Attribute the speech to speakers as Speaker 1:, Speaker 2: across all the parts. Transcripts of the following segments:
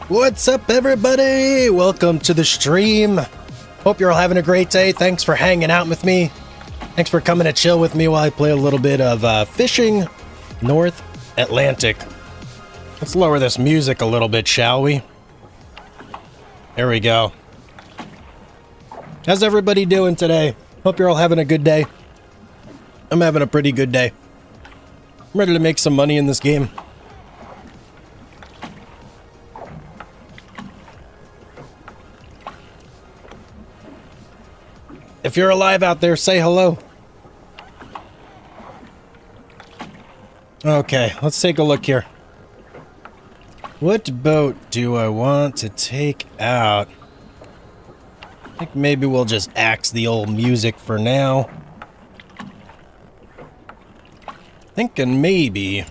Speaker 1: What's up, everybody? Welcome to the stream. Hope you're all having a great day. Thanks for hanging out with me. Thanks for coming to chill with me while I play a little bit of Fishing North Atlantic. Let's lower this music a little bit, shall we? There we go. How's everybody doing today? Hope you're all having a good day. I'm having a pretty good day. I'm ready to make some money in this game. If you're alive out there, say hello. Okay, let's take a look here. What boat do I want to take out? I think maybe we'll just axe the old music for now. Thinking maybe.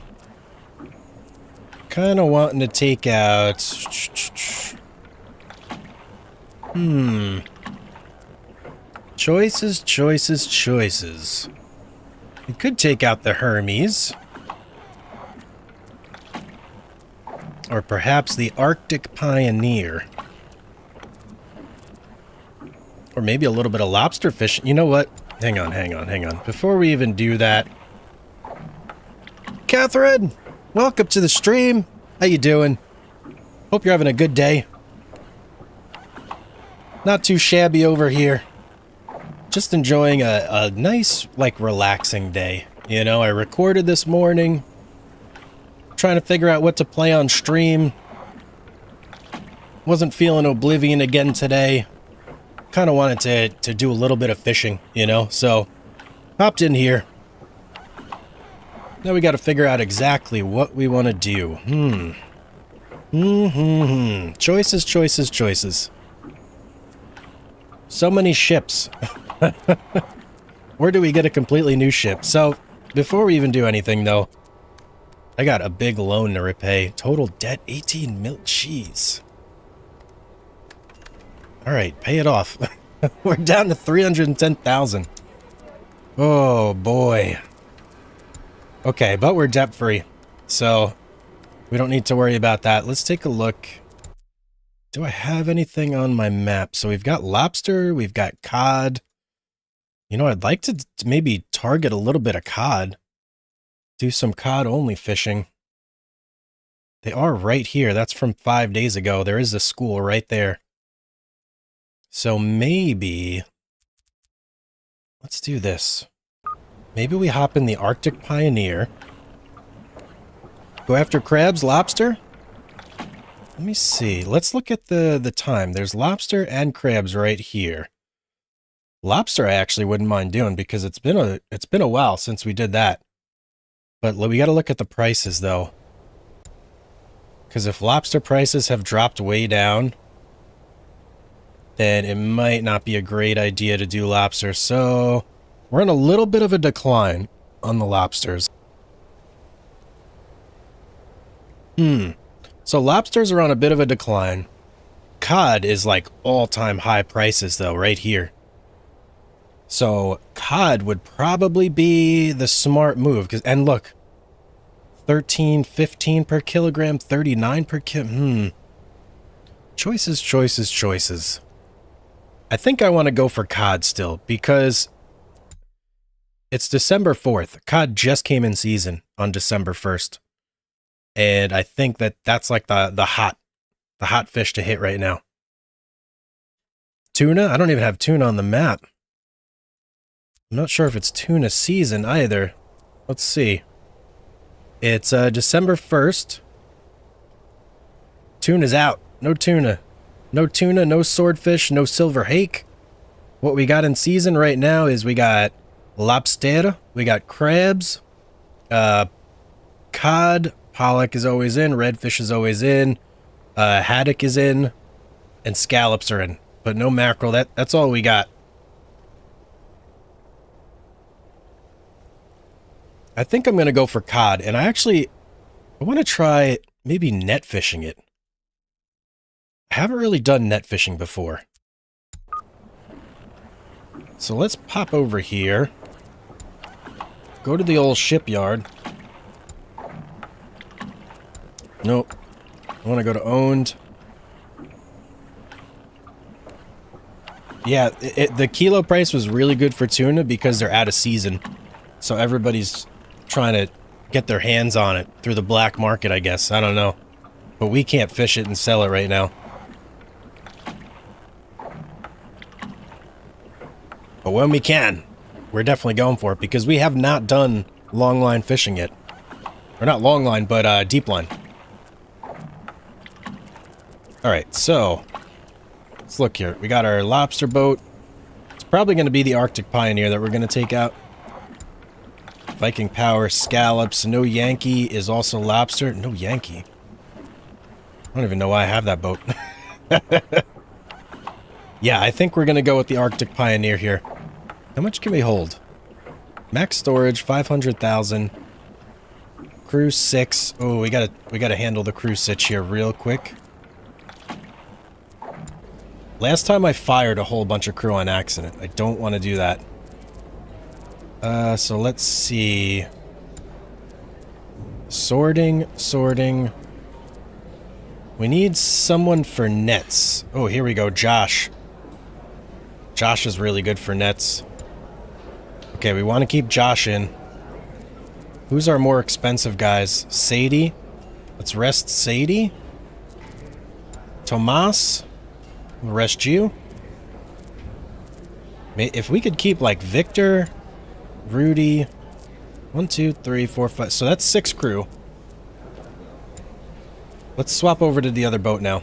Speaker 1: Kind of wanting to take out... Choices, choices, choices. We could take out the Hermes. Or perhaps the Arctic Pioneer. Or maybe a little bit of lobster fishing. You know what? Hang on. Before we even do that... Catherine! Welcome to the stream. How you doing? Hope you're having a good day. Not too shabby over here. Just enjoying a nice, like, relaxing day. You know, I recorded this morning. Trying to figure out what to play on stream. Wasn't feeling Oblivion again today. Kind of wanted to do a little bit of fishing, you know? So, hopped in here. Now we got to figure out exactly what we want to do. Choices, choices, choices. So many ships. Where do we get a completely new ship? So, before we even do anything, though, I got a big loan to repay. Total debt, 18 mil. Jeez. Alright, pay it off. We're down to 310,000. Oh, boy. Okay, but we're debt-free. So, we don't need to worry about that. Let's take a look. Do I have anything on my map? So we've got lobster, we've got cod. You know, I'd like to maybe target a little bit of cod. Do some cod-only fishing. They are right here. That's from 5 days ago. There is a school right there. So maybe... Let's do this. Maybe we hop in the Arctic Pioneer. Go after crabs, lobster? Let me see. Let's look at the time. There's lobster and crabs right here. Lobster I actually wouldn't mind doing because it's been a while since we did that. But we got to look at the prices though. Because if lobster prices have dropped way down, then it might not be a great idea to do lobster. So we're in a little bit of a decline on the lobsters. So lobsters are on a bit of a decline. Cod is like all-time high prices though, right here. So cod would probably be the smart move. And look, 13, 15 per kilogram, 39 per kilo. Choices, choices, choices. I think I want to go for cod still because it's December 4th. Cod just came in season on December 1st. And I think that's like the hot fish to hit right now. Tuna? I don't even have tuna on the map. I'm not sure if it's tuna season either. Let's see. It's December 1st. Tuna's out. No tuna. No tuna, no swordfish, no silver hake. What we got in season right now is we got lobster, we got crabs, cod, pollock is always in, redfish is always in, haddock is in, and scallops are in. But no mackerel. That's all we got. I think I'm going to go for cod, and I want to try maybe net fishing it. I haven't really done net fishing before. So let's pop over here. go to the old shipyard. Nope. I want to go to owned. Yeah, the kilo price was really good for tuna because they're out of season. So everybody's trying to get their hands on it through the black market, I guess. I don't know. But we can't fish it and sell it right now. But when we can, we're definitely going for it because we have not done longline fishing yet. Or not longline, but deep line. Alright, so let's look here. We got our lobster boat. It's probably going to be the Arctic Pioneer that we're going to take out. Viking Power, scallops. No Yankee is also lobster. No Yankee. I don't even know why I have that boat. Yeah, I think we're going to go with the Arctic Pioneer here. How much can we hold? Max storage, 500,000. Crew 6. Oh, we gotta handle the crew sitch here real quick. Last time I fired a whole bunch of crew on accident. I don't want to do that. So let's see. Sorting. We need someone for nets. Oh, here we go, Josh. Josh is really good for nets. Okay, we want to keep Josh in. Who's our more expensive guys? Sadie. Let's rest Sadie. Tomas. We'll rest you. If we could keep, like, Victor, Rudy. 1, 2, 3, 4, 5. So that's 6 crew. Let's swap over to the other boat now.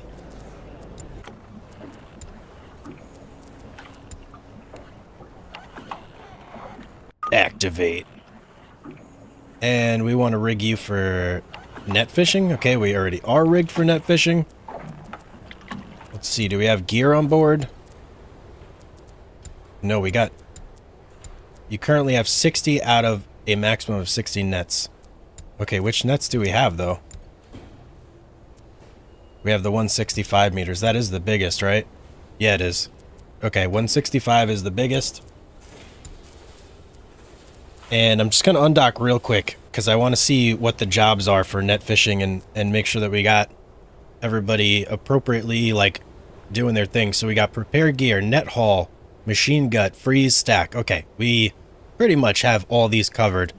Speaker 1: Activate. And we want to rig you for net fishing. Okay, we already are rigged for net fishing. Let's see, do we have gear on board? No, we got... You currently have 60 out of a maximum of 60 nets. Okay, which nets do we have, though? We have the 165 meters. That is the biggest, right? Yeah, it is. Okay, 165 is the biggest. And I'm just going to undock real quick, because I want to see what the jobs are for net fishing and make sure that we got everybody appropriately, like, doing their thing. So we got prepare gear, net haul, machine gut, freeze, stack. Okay, we pretty much have all these covered.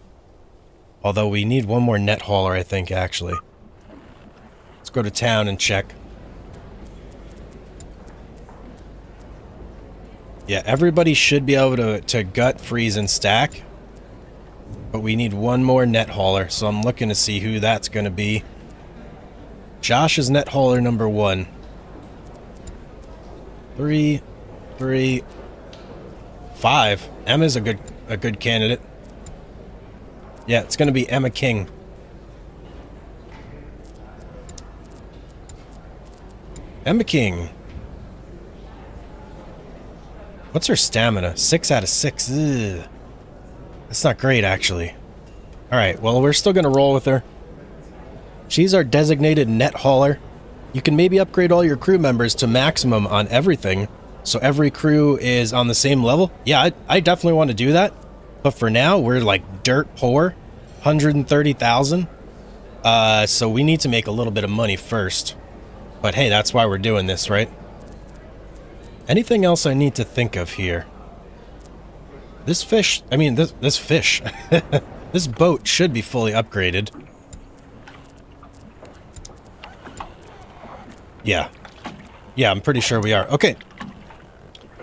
Speaker 1: Although we need one more net hauler, I think, actually. Let's go to town and check. Yeah, everybody should be able to gut, freeze, and stack. But we need one more net hauler, so I'm looking to see who that's going to be. Josh is net hauler number 1. 3, 5. Emma's a good candidate. Yeah, it's going to be Emma King. Emma King. What's her stamina? 6 out of 6. Ugh. That's not great, actually. Alright, well, we're still going to roll with her. She's our designated net hauler. You can maybe upgrade all your crew members to maximum on everything, so every crew is on the same level. Yeah, I definitely want to do that. But for now, we're like dirt poor. 130,000. So we need to make a little bit of money first. But hey, that's why we're doing this, right? Anything else I need to think of here? This fish, I mean, this fish, this boat should be fully upgraded. Yeah. Yeah, I'm pretty sure we are. Okay.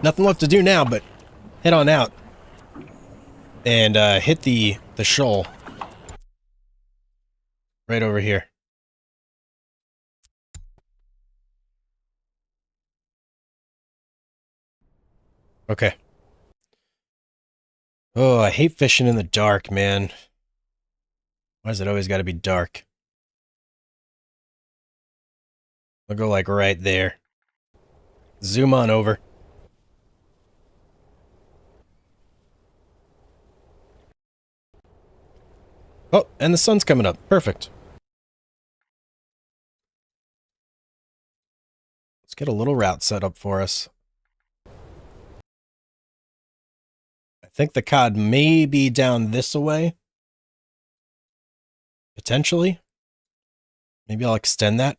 Speaker 1: Nothing left to do now, but head on out. And hit the shoal. Right over here. Okay. Oh, I hate fishing in the dark, man. Why does it always gotta be dark? I'll go like right there. Zoom on over. Oh, and the sun's coming up. Perfect. Let's get a little route set up for us. I think the cod may be down this way. Potentially. Maybe I'll extend that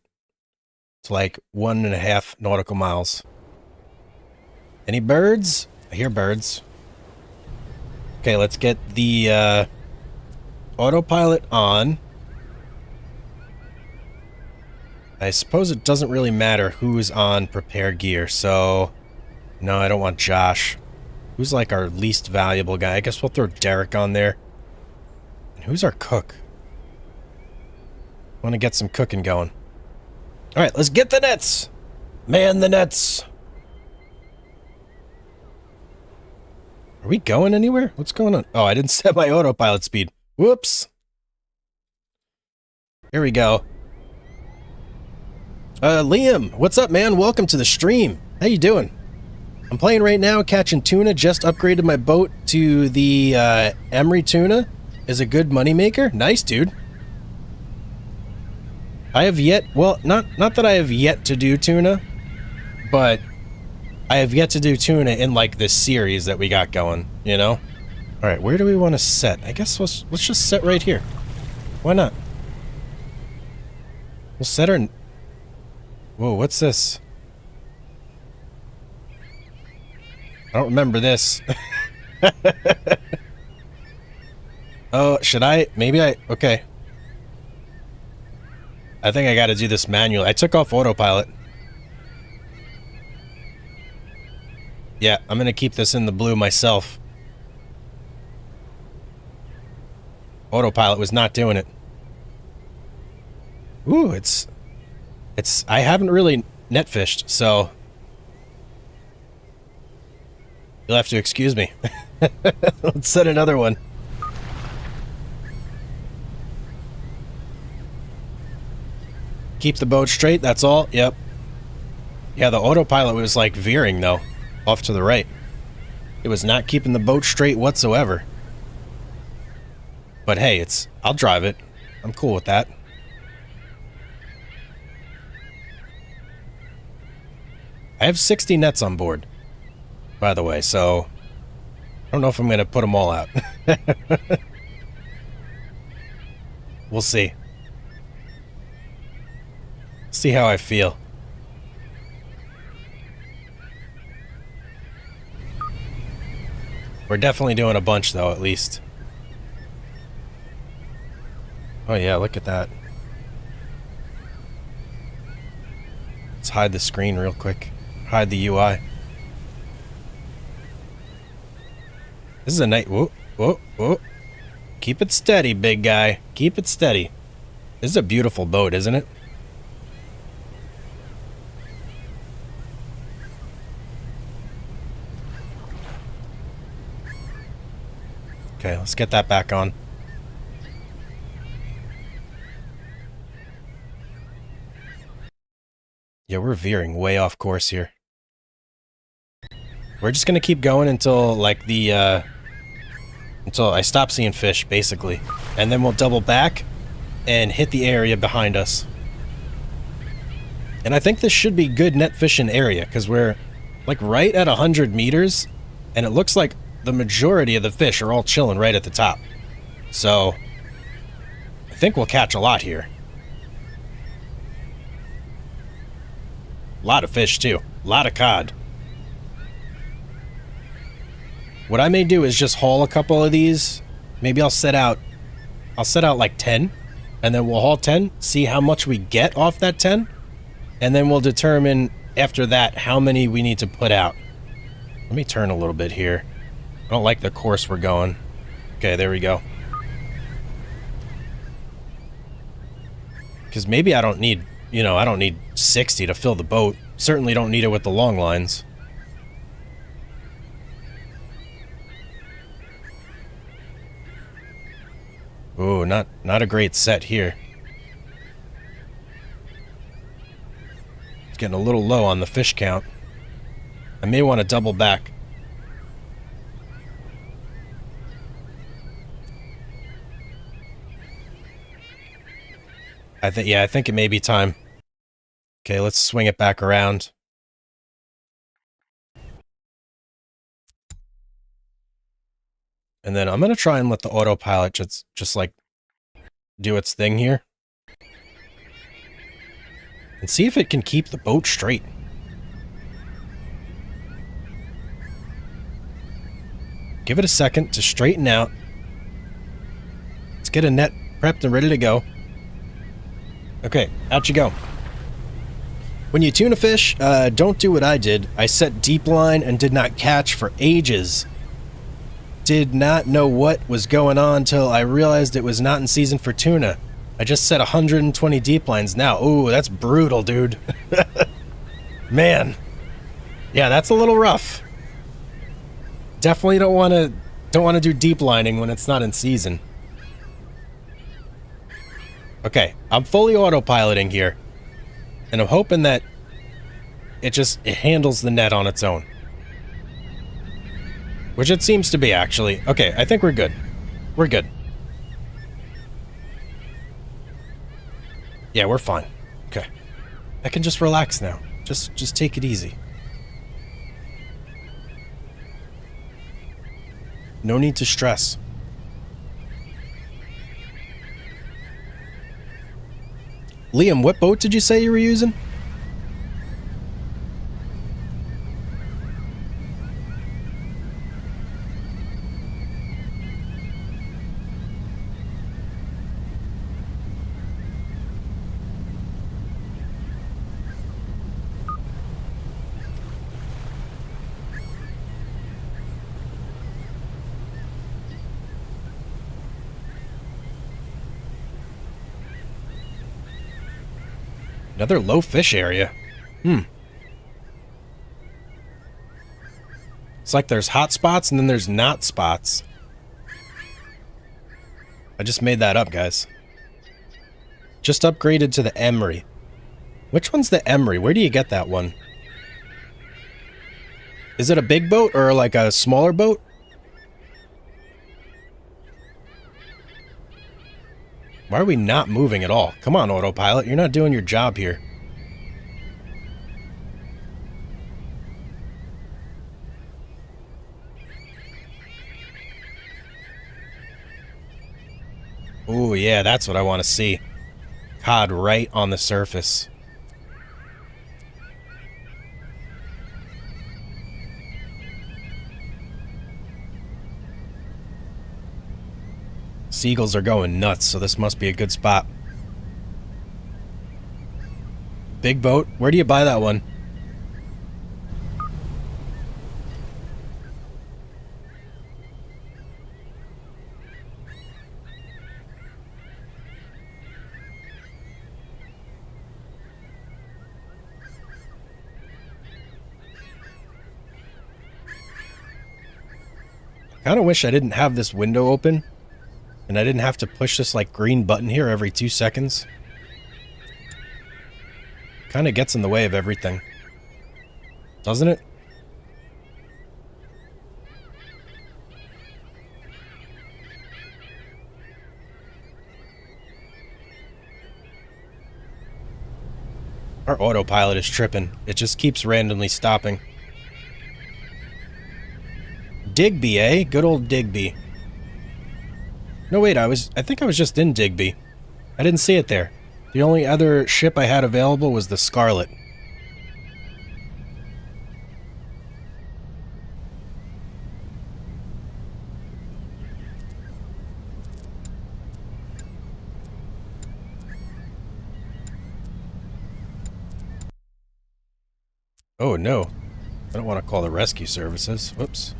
Speaker 1: to like 1.5 nautical miles. Any birds? I hear birds. Okay, let's get the autopilot on. I suppose it doesn't really matter who's on prepare gear, so... No, I don't want Josh. Who's like our least valuable guy? I guess we'll throw Derek on there. And who's our cook? Want to get some cooking going. Alright, let's get the nets! Man the nets! Are we going anywhere? What's going on? Oh, I didn't set my autopilot speed. Whoops! Here we go. Liam, what's up, man? Welcome to the stream. How you doing? I'm playing right now, catching tuna. Just upgraded my boat to the Emery tuna. Is a good moneymaker. Nice, dude. I have yet, well, not that I have yet to do tuna, but I have yet to do tuna in like this series that we got going, you know? All right, where do we want to set? I guess let's just set right here. Why not? We'll set her. Whoa, what's this? I don't remember this. Oh, should I? Maybe I... Okay. I think I gotta do this manually. I took off autopilot. Yeah, I'm gonna keep this in the blue myself. Autopilot was not doing it. Ooh, it's... I haven't really net fished, so... You'll have to excuse me. Let's set another one. Keep the boat straight, that's all? Yep. Yeah, the autopilot was like veering, though. Off to the right. It was not keeping the boat straight whatsoever. But hey, I'll drive it. I'm cool with that. I have 60 nets on board, by the way, so I don't know if I'm going to put them all out. We'll see. See how I feel. We're definitely doing a bunch, though, at least. Oh, yeah, look at that. Let's hide the screen real quick. Hide the UI. This is a night. Whoa, whoa, whoa. Keep it steady, big guy. Keep it steady. This is a beautiful boat, isn't it? Okay, let's get that back on. Yeah, we're veering way off course here. We're just gonna keep going until, like, until I stop seeing fish, basically. And then we'll double back and hit the area behind us. And I think this should be good net fishing area, because we're, like, right at 100 meters, and it looks like the majority of the fish are all chilling right at the top. So, I think we'll catch a lot here. A lot of fish, too. A lot of cod. What I may do is just haul a couple of these. Maybe I'll set out like 10, and then we'll haul 10, see how much we get off that 10, and then we'll determine after that how many we need to put out. Let me turn a little bit here. I don't like the course we're going. Okay, there we go. Because maybe I don't need, you know, I don't need 60 to fill the boat. Certainly don't need it with the long lines. Ooh, not a great set here. It's getting a little low on the fish count. I may want to double back. I think it may be time. Okay, let's swing it back around. And then I'm going to try and let the autopilot just like do its thing here. And see if it can keep the boat straight. Give it a second to straighten out. Let's get a net prepped and ready to go. Okay, out you go. When you tuna fish, don't do what I did. I set deep line and did not catch for ages. Did not know what was going on till I realized it was not in season for tuna. I just set 120 deep lines now. Ooh, that's brutal, dude. Man. Yeah, that's a little rough. Definitely don't want to do deep lining when it's not in season. Okay, I'm fully autopiloting here. And I'm hoping that it handles the net on its own. Which it seems to be, actually. Okay, I think we're good. We're good. Yeah, we're fine. Okay. I can just relax now. Just take it easy. No need to stress. Liam, what boat did you say you were using? Another low fish area. It's like there's hot spots and then there's not spots. I just made that up, guys. Just upgraded to the Emery. Which one's the Emery? Where do you get that one? Is it a big boat or like a smaller boat? Why are we not moving at all? Come on, autopilot. You're not doing your job here. Oh, yeah, that's what I want to see. Cod right on the surface. Seagulls are going nuts, so this must be a good spot. Big boat. Where do you buy that one? I kind of wish I didn't have this window open. And I didn't have to push this like green button here every 2 seconds. Kind of gets in the way of everything. Doesn't it? Our autopilot is tripping. It just keeps randomly stopping. Digby, eh? Good old Digby. No, wait, I think I was just in Digby. I didn't see it there. The only other ship I had available was the Scarlet. Oh, no. I don't want to call the rescue services. Whoops.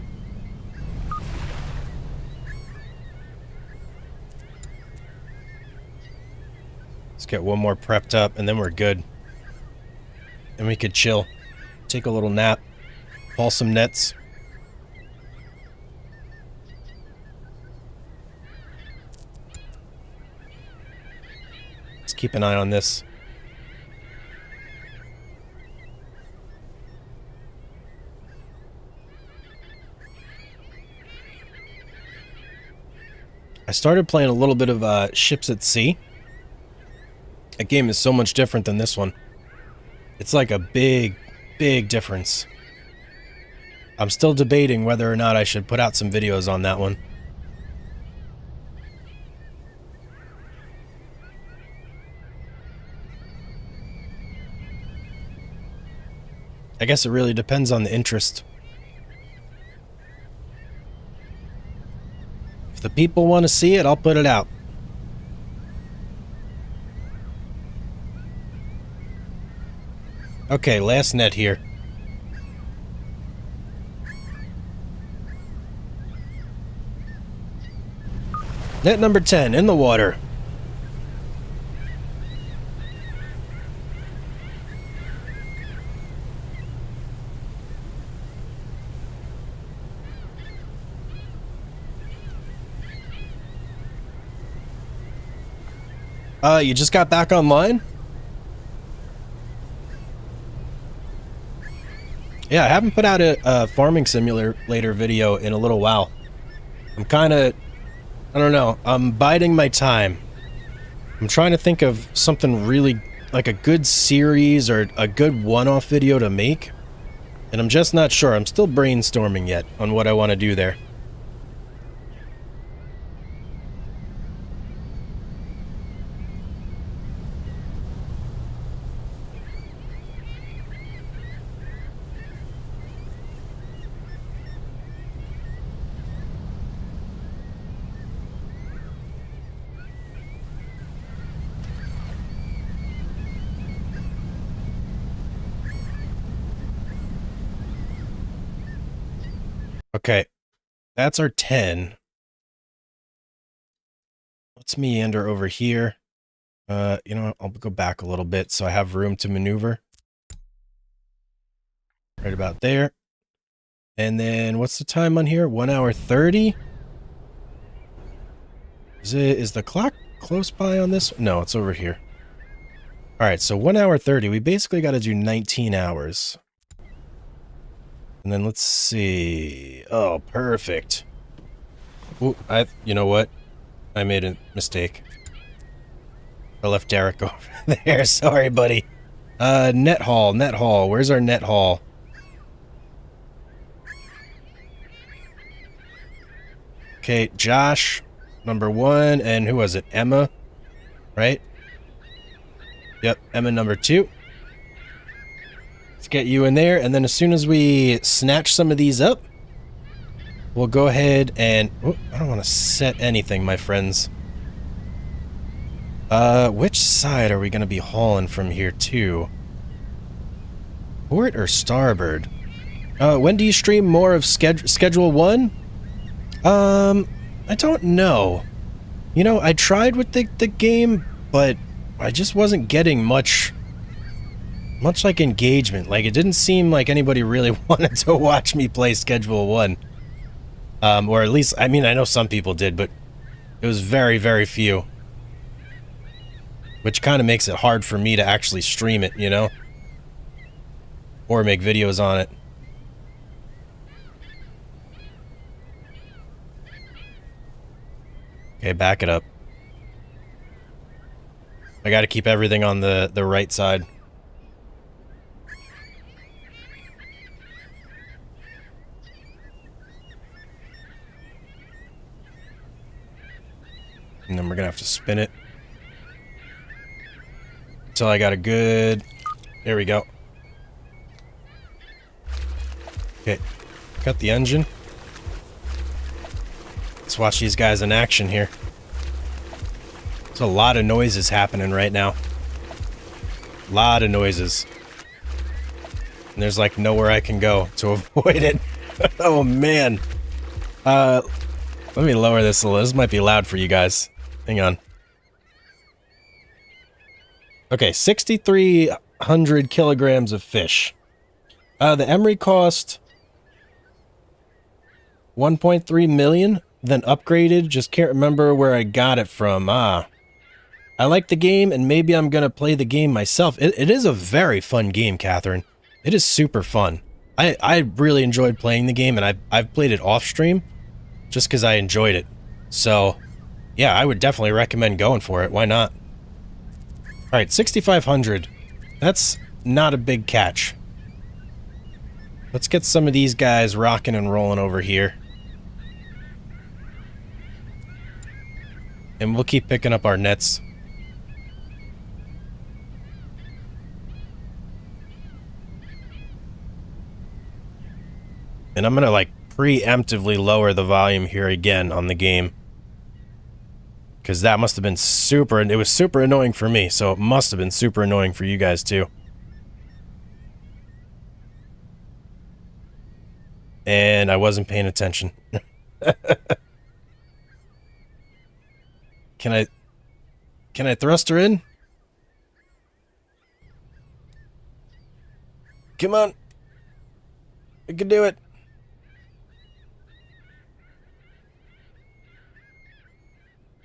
Speaker 1: Let's get one more prepped up, and then we're good. And we could chill. Take a little nap. Haul some nets. Let's keep an eye on this. I started playing a little bit of Ships at Sea. That game is so much different than this one. It's like a big, big difference. I'm still debating whether or not I should put out some videos on that one. I guess it really depends on the interest. If the people want to see it, I'll put it out. Okay, last net here. Net number 10 in the water. You just got back online? Yeah, I haven't put out a farming simulator video in a little while. I'm kind of, I don't know, I'm biding my time. I'm trying to think of something really, like a good series or a good one-off video to make. And I'm just not sure. I'm still brainstorming yet on what I want to do there. Okay, that's our 10. Let's meander over here. You know, I'll go back a little bit so I have room to maneuver. Right about there. And then what's the time on here? 1 hour 30? Is the clock close by on this? No, it's over here. All right, so 1 hour 30. We basically got to do 19 hours. And then let's see. Oh, perfect. Ooh, you know what? I made a mistake. I left Derek over there. Sorry, buddy. Net haul. Where's our net haul? Okay, Josh, number 1, and who was it? Emma, right? Yep, Emma number 2. Let's get you in there, and then as soon as we snatch some of these up, we'll go ahead and... Oh, I don't want to set anything, my friends. Which side are we going to be hauling from here to? Port or starboard? When do you stream more of Schedule 1? I don't know. You know, I tried with the game, but I just wasn't getting much like engagement. Like, it didn't seem like anybody really wanted to watch me play Schedule 1. Or at least, I mean, I know some people did, but it was very, very few. Which kind of makes it hard for me to actually stream it, you know? Or make videos on it. Okay, back it up. I gotta keep everything on the right side. And then we're gonna have to spin it. Until I got a good... There we go. Okay, cut the engine. Let's watch these guys in action here. There's a lot of noises happening right now. A lot of noises. And there's like nowhere I can go to avoid it. Oh man. Let me lower this a little. This might be loud for you guys. Hang on. Okay, 6,300 kilograms of fish. The emery cost 1.3 million, then upgraded. Just can't remember where I got it from. I like the game, and maybe I'm going to play the game myself. It is a very fun game, Catherine. It is super fun. I really enjoyed playing the game, and I've played it off stream just because I enjoyed it. So, yeah, I would definitely recommend going for it. Why not? All right, 6,500. That's not a big catch. Let's get some of these guys rocking and rolling over here. And we'll keep picking up our nets. And I'm gonna like preemptively lower the volume here again on the game. Because that must have been super, and it was super annoying for me, so it must have been super annoying for you guys too. And I wasn't paying attention. Can I thrust her in? Come on. I can do it.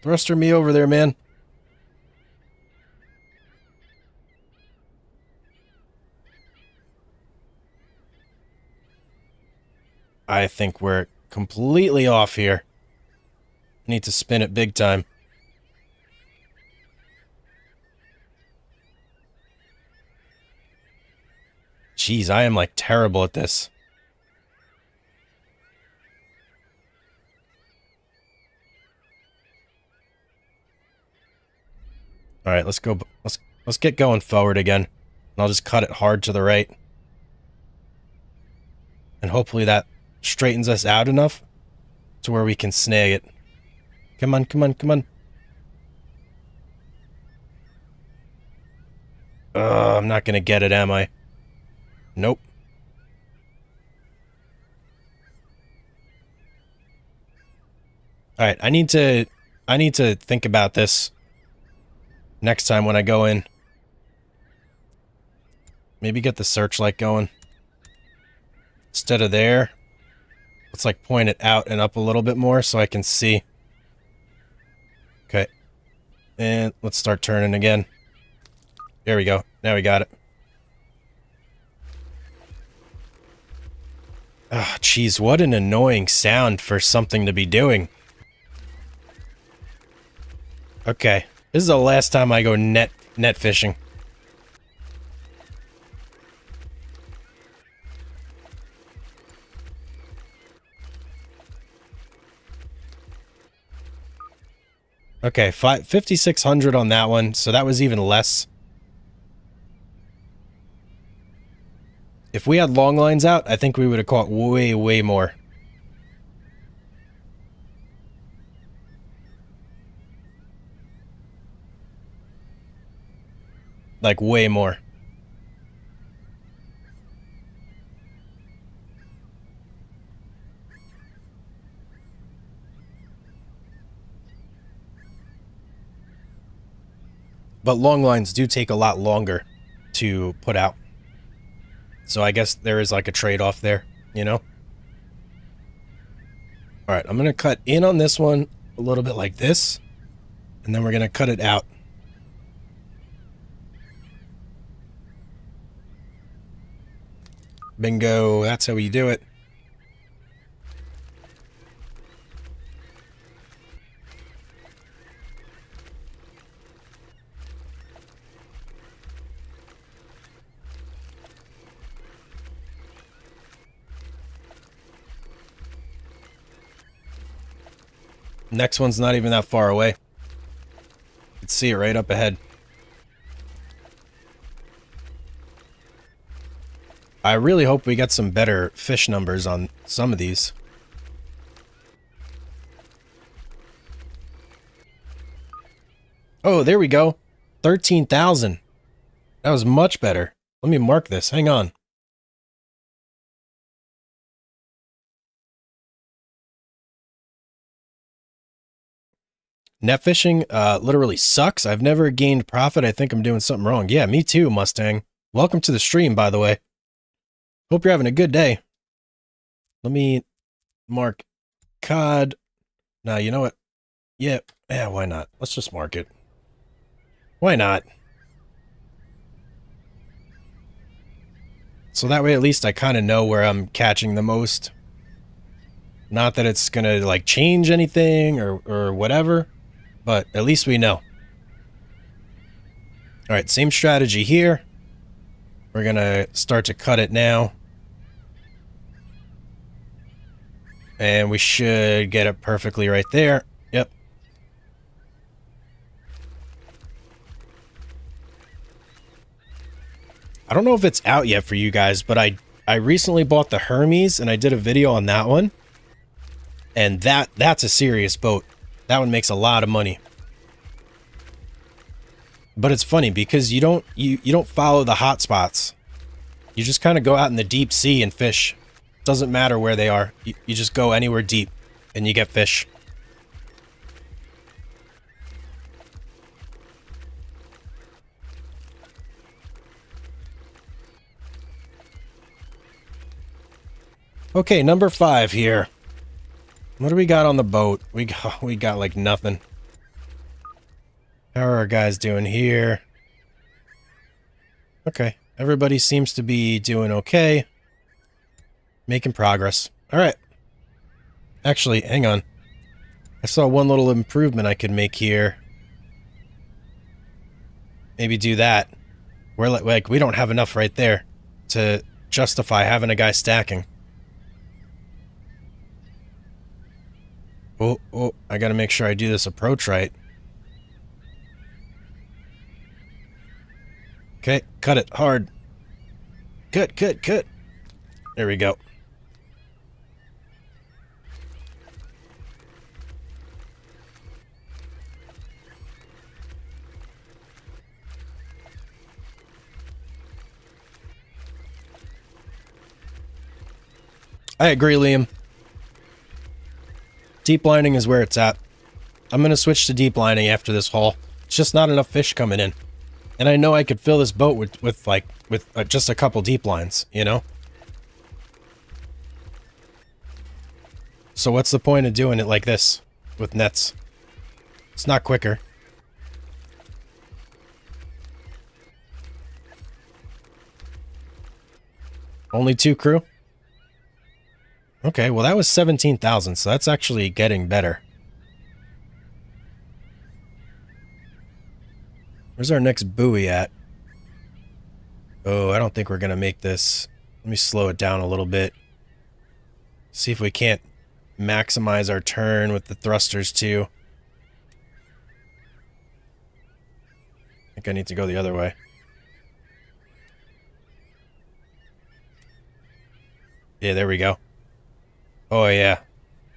Speaker 1: Thruster me over there, man. I think we're completely off here. Need to spin it big time. Jeez, I am like terrible at this. All right, let's go. Let's get going forward again. And I'll just cut it hard to the right. And hopefully that straightens us out enough to where we can snag it. Come on, come on, come on. I'm not gonna get it, am I? Nope. All right, I need to think about this next time when I go in. Maybe get the searchlight going. Instead of there, let's like point it out and up a little bit more so I can see. Okay. And let's start turning again. There we go. Now we got it. Ah, jeez, what an annoying sound for something to be doing. Okay. This is the last time I go net fishing. Okay, 5,600 on that one, so that was even less. If we had long lines out, I think we would have caught way, way more. Like, way more. But long lines do take a lot longer to put out. So I guess there is like a trade-off there, you know? Alright, I'm going to cut in on this one a little bit like this. And then we're going to cut it out. Bingo, that's how we do it. Next one's not even that far away. You can see it right up ahead. I really hope we get some better fish numbers on some of these. Oh, there we go. 13,000. That was much better. Let me mark this. Hang on. Net fishing literally sucks. I've never gained profit. I think I'm doing something wrong. Yeah, me too, Mustang. Welcome to the stream, by the way. Hope you're having a good day. Let me mark cod. Now, you know what? Yeah, why not? Let's just mark it. Why not? So that way at least I kind of know where I'm catching the most. Not that it's going to like change anything or whatever, but at least we know. All right, same strategy here. We're going to start to cut it now. And we should get it perfectly right there. Yep. I don't know if it's out yet for you guys, but I I recently bought the Hermes, and I did a video on that one. And that's a serious boat. That one makes a lot of money. But it's funny because you don't follow the hot spots. You just kind of go out in the deep sea and fish. Doesn't matter where they are. You just go anywhere deep and you get fish. Okay, number 5 here. What do we got on the boat? We got like nothing. How are our guys doing here? Okay, everybody seems to be doing okay. Making progress. All right. Actually, hang on. I saw one little improvement I could make here. Maybe do that. We're like we don't have enough right there to justify having a guy stacking. Oh, I gotta make sure I do this approach right. Okay, cut it hard. Cut. There we go. I agree, Liam. Deep lining is where it's at. I'm going to switch to deep lining after this haul. It's just not enough fish coming in. And I know I could fill this boat with just a couple deep lines, you know? So what's the point of doing it like this with nets? It's not quicker. Only 2 crew? Okay, well that was 17,000, so that's actually getting better. Where's our next buoy at? Oh, I don't think we're going to make this. Let me slow it down a little bit. See if we can't maximize our turn with the thrusters too. I think I need to go the other way. Yeah, there we go. Oh yeah.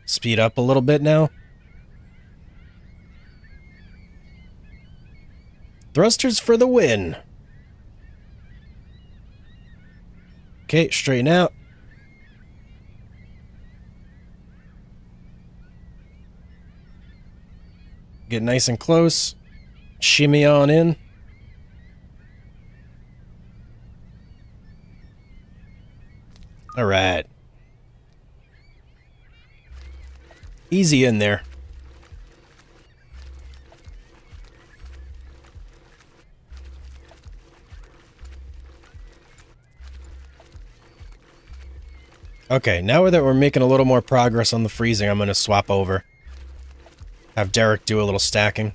Speaker 1: Speed up a little bit now. Thrusters for the win. Okay, straighten out. Get nice and close. Shimmy on in. All right. Easy in there. Okay, now that we're making a little more progress on the freezing, I'm going to swap over. Have Derek do a little stacking.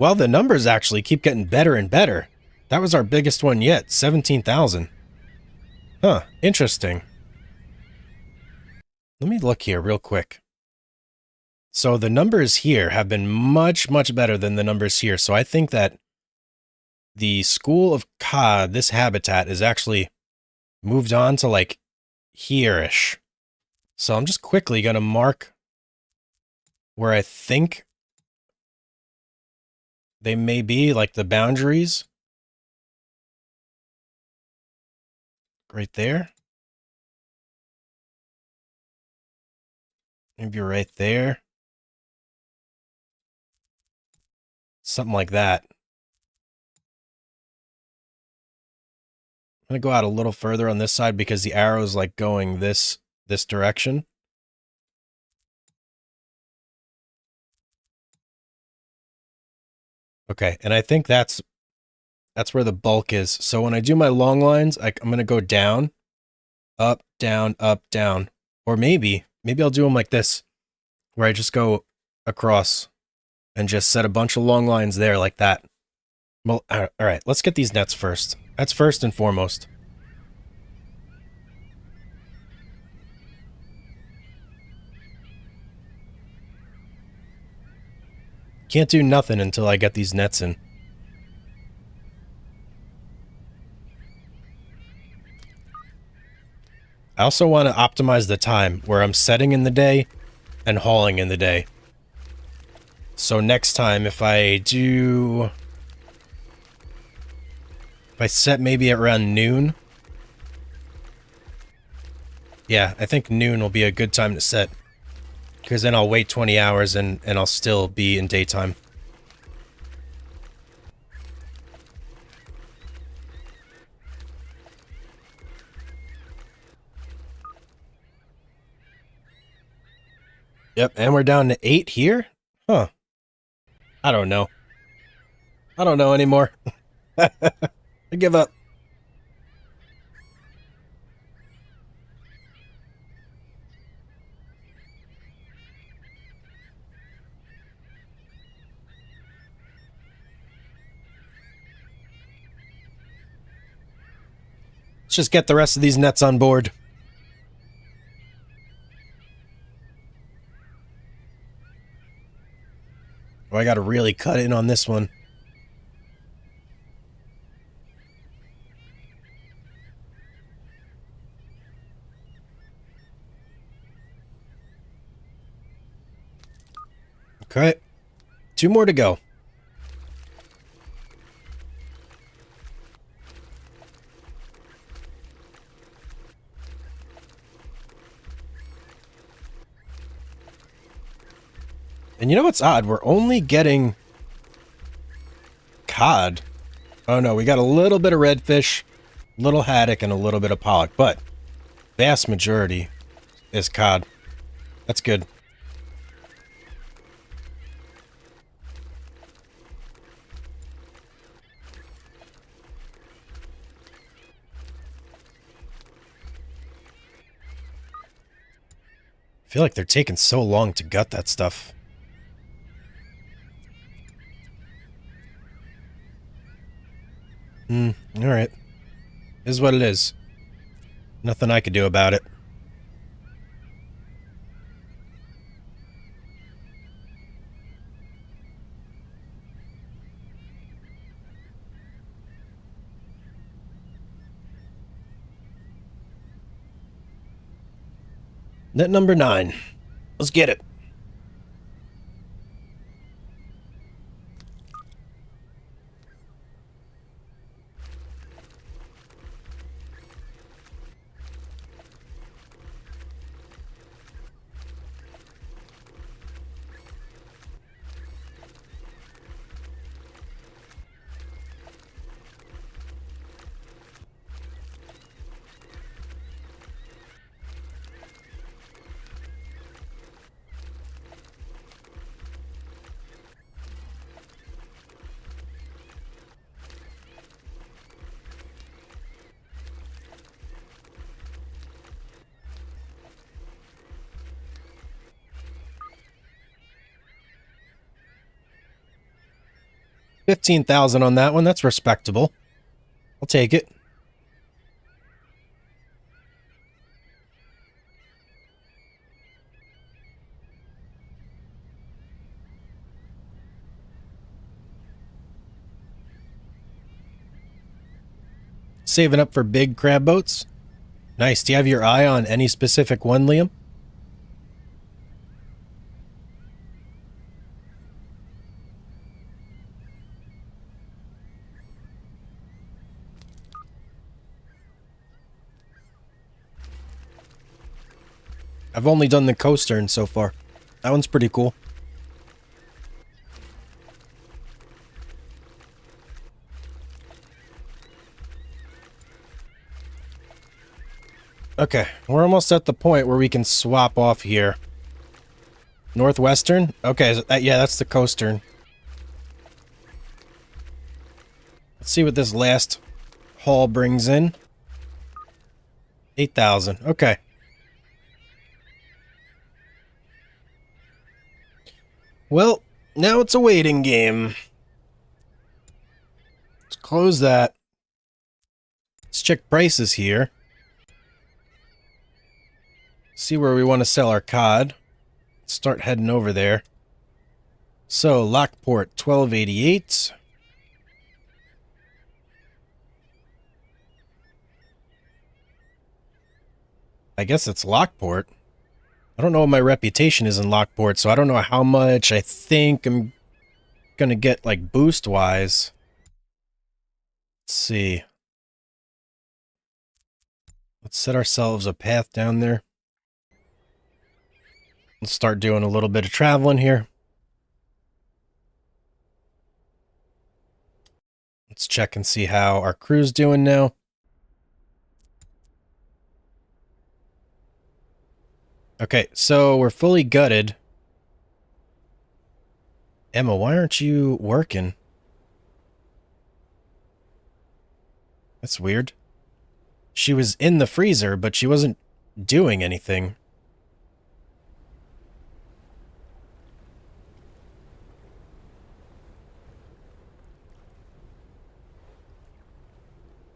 Speaker 1: Well, the numbers actually keep getting better and better. That was our biggest one yet, 17,000. Huh, interesting. Let me look here real quick. So the numbers here have been much, much better than the numbers here. So I think that the School of Cod, this habitat, is actually moved on to like here-ish. So I'm just quickly going to mark where I think they may be, like the boundaries. Right there. Maybe right there. Something like that. I'm going to go out a little further on this side because the arrow's like going this direction. Okay, and I think that's where the bulk is. So when I do my long lines, I'm going to go down, up, down, up, down. Or maybe I'll do them like this, where I just go across and just set a bunch of long lines there like that. Well, all right, let's get these nets first. That's first and foremost. Can't do nothing until I get these nets in. I also want to optimize the time where I'm setting in the day and hauling in the day. So next time, if I set maybe around noon. Yeah, I think noon will be a good time to set. Because then I'll wait 20 hours and I'll still be in daytime. Yep, and we're down to 8 here? Huh. I don't know. I don't know anymore. I give up. Let's just get the rest of these nets on board. Oh, I gotta really cut in on this one. Okay. 2 more to go. And you know what's odd? We're only getting cod. Oh no, we got a little bit of redfish, a little haddock, and a little bit of pollock, but vast majority is cod. That's good. I feel like they're taking so long to gut that stuff. Alright. Is what it is. Nothing I could do about it. Net number 9. Let's get it. $15,000 on that one. That's respectable. I'll take it. Saving up for big crab boats. Nice. Do you have your eye on any specific one, Liam? I've only done the coastern so far. That one's pretty cool. Okay, we're almost at the point where we can swap off here. Northwestern? Okay, so yeah, that's the coastern. Let's see what this last haul brings in. 8,000. Okay. Well, now it's a waiting game. Let's close that. Let's check prices here. See where we want to sell our COD. Let's start heading over there. So, Lockport, 1288. I guess it's Lockport. I don't know what my reputation is in Lockport, so I don't know how much I think I'm gonna get, like, boost-wise. Let's see. Let's set ourselves a path down there. Let's start doing a little bit of traveling here. Let's check and see how our crew's doing now. Okay, so we're fully gutted. Emma, why aren't you working? That's weird. She was in the freezer, but she wasn't doing anything.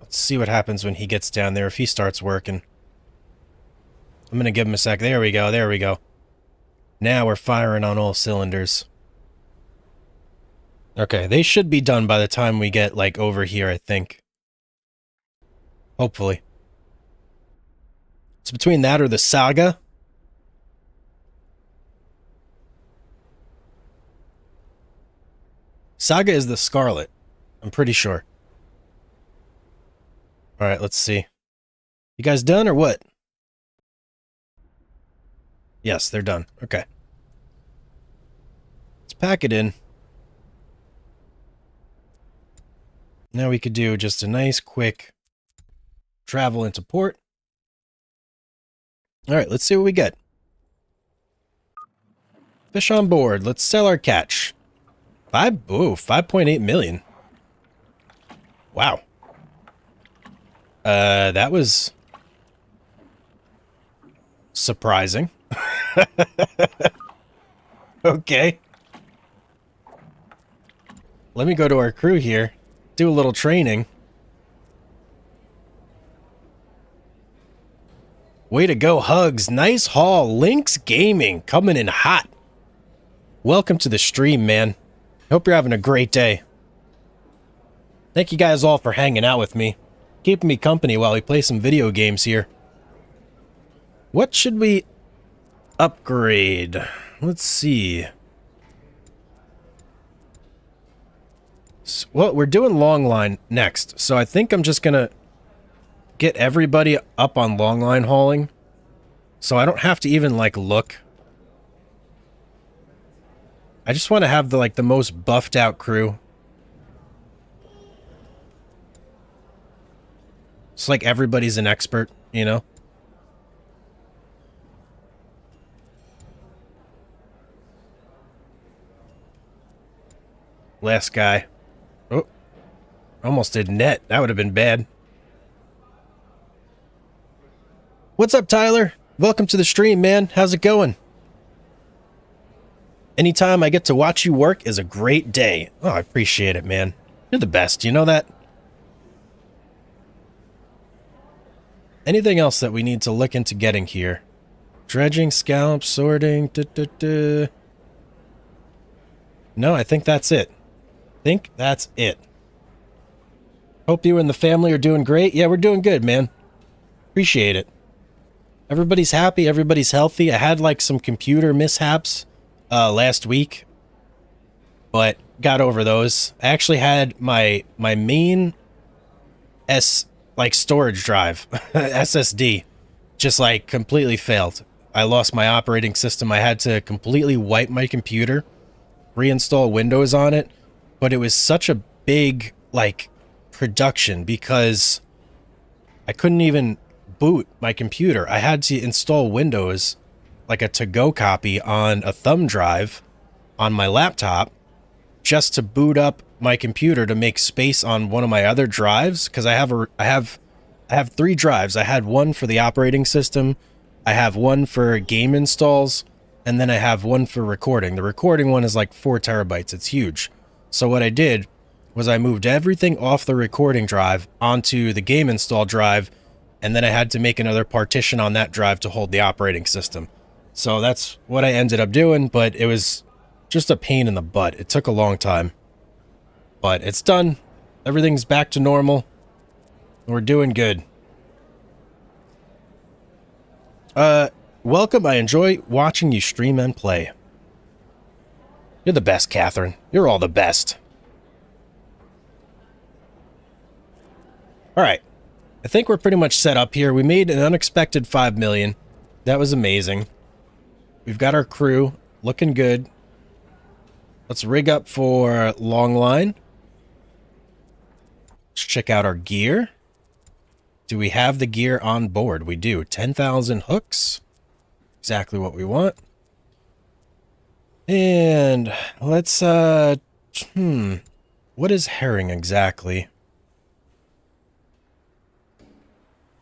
Speaker 1: Let's see what happens when he gets down there if he starts working. I'm gonna give him a sec. There we go, there we go. Now we're firing on all cylinders. Okay, they should be done by the time we get, like, over here, I think. Hopefully. It's between that or the Saga. Saga is the Scarlet. I'm pretty sure. Alright, let's see. You guys done or what? Yes, they're done. Okay. Let's pack it in. Now we could do just a nice, quick travel into port. Alright, let's see what we get. Fish on board. Let's sell our catch. 5.8 million. Wow. That was surprising. Okay. Let me go to our crew here. Do a little training. Way to go, Hugs. Nice haul. Lynx Gaming coming in hot. Welcome to the stream, man. Hope you're having a great day. Thank you guys all for hanging out with me. Keeping me company while we play some video games here. What should we upgrade? Let's see. Well, we're doing longline next, so I think I'm just gonna get everybody up on longline hauling, so I don't have to even, like, look. I just want to have the most buffed out crew. It's like everybody's an expert, you know? Last guy. Oh. Almost did net. That would have been bad. What's up, Tyler? Welcome to the stream, man. How's it going? Anytime I get to watch you work is a great day. Oh, I appreciate it, man. You're the best, you know that? Anything else that we need to look into getting here? Dredging, scallop, sorting, No, I think that's it. Hope you and the family are doing great. Yeah, we're doing good, man. Appreciate it. Everybody's happy, everybody's healthy. I had, like, some computer mishaps last week, but got over those. I actually had my main storage drive, SSD, just, like, completely failed. I lost my operating system. I had to completely wipe my computer, reinstall Windows on it, but it was such a big, like, production because I couldn't even boot my computer. I had to install Windows, like a to-go copy on a thumb drive on my laptop just to boot up my computer to make space on one of my other drives, because I have 3 drives. I had one for the operating system, I have one for game installs, and then I have one for recording. The recording one is like 4 terabytes. It's huge. So what I did was I moved everything off the recording drive onto the game install drive, and then I had to make another partition on that drive to hold the operating system. So that's what I ended up doing, but it was just a pain in the butt. It took a long time. But it's done. Everything's back to normal. We're doing good. Welcome. I enjoy watching you stream and play. You're the best, Catherine. You're all the best. All right. I think we're pretty much set up here. We made an unexpected 5 million. That was amazing. We've got our crew looking good. Let's rig up for longline. Let's check out our gear. Do we have the gear on board? We do. 10,000 hooks. Exactly what we want. And let's, what is herring exactly?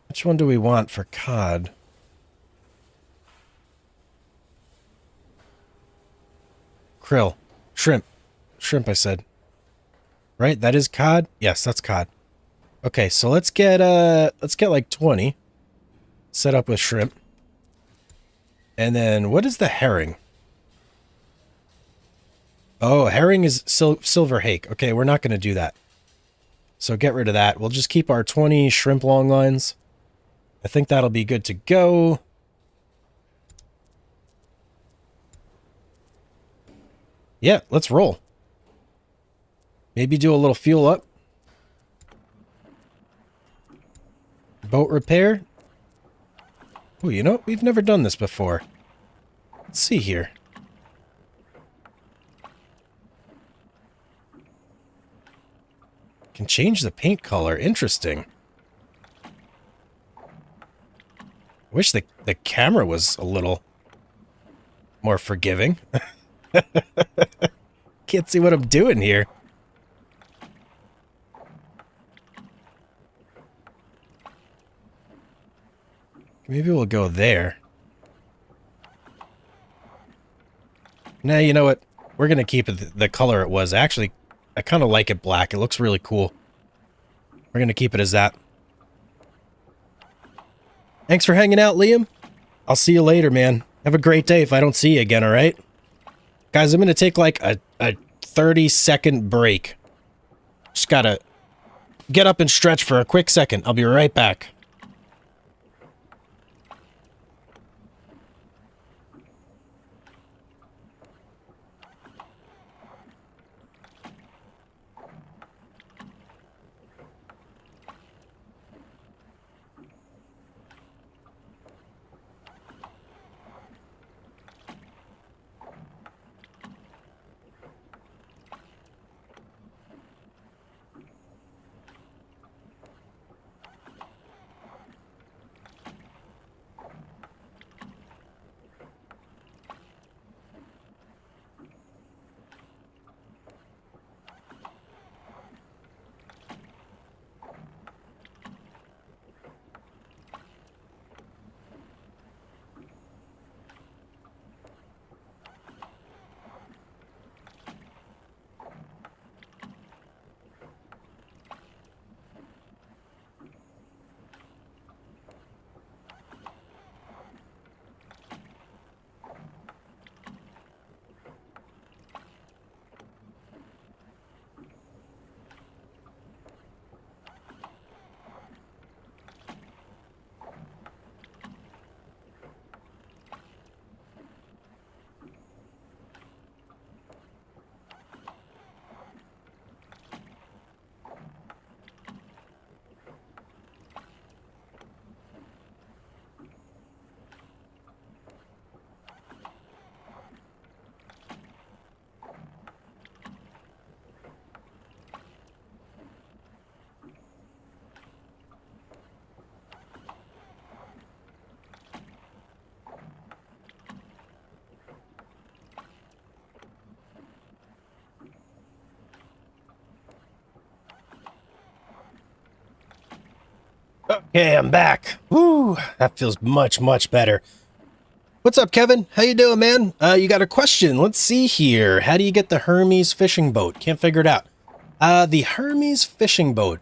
Speaker 1: Which one do we want for cod? Krill. Shrimp. Shrimp, I said. Right? That is cod? Yes, that's cod. Okay, so let's get like 20 set up with shrimp. And then what is the herring? Oh, herring is silver hake. Okay, we're not going to do that. So get rid of that. We'll just keep our 20 shrimp long lines. I think that'll be good to go. Yeah, let's roll. Maybe do a little fuel up. Boat repair. Oh, you know, we've never done this before. Let's see here. Can change the paint color. Interesting. I wish the camera was a little more forgiving. Can't see what I'm doing here. Maybe we'll go there. Nah, you know what? We're going to keep it the color it was. Actually, I kind of like it black. It looks really cool. We're going to keep it as that. Thanks for hanging out, Liam. I'll see you later, man. Have a great day if I don't see you again, all right? Guys, I'm going to take like a 30-second break. Just got to get up and stretch for a quick second. I'll be right back. Okay, I'm back. Woo, that feels much, much better. What's up, Kevin? How you doing, man? You got a question? Let's see here. How do you get the Hermes fishing boat? Can't figure it out. The Hermes fishing boat.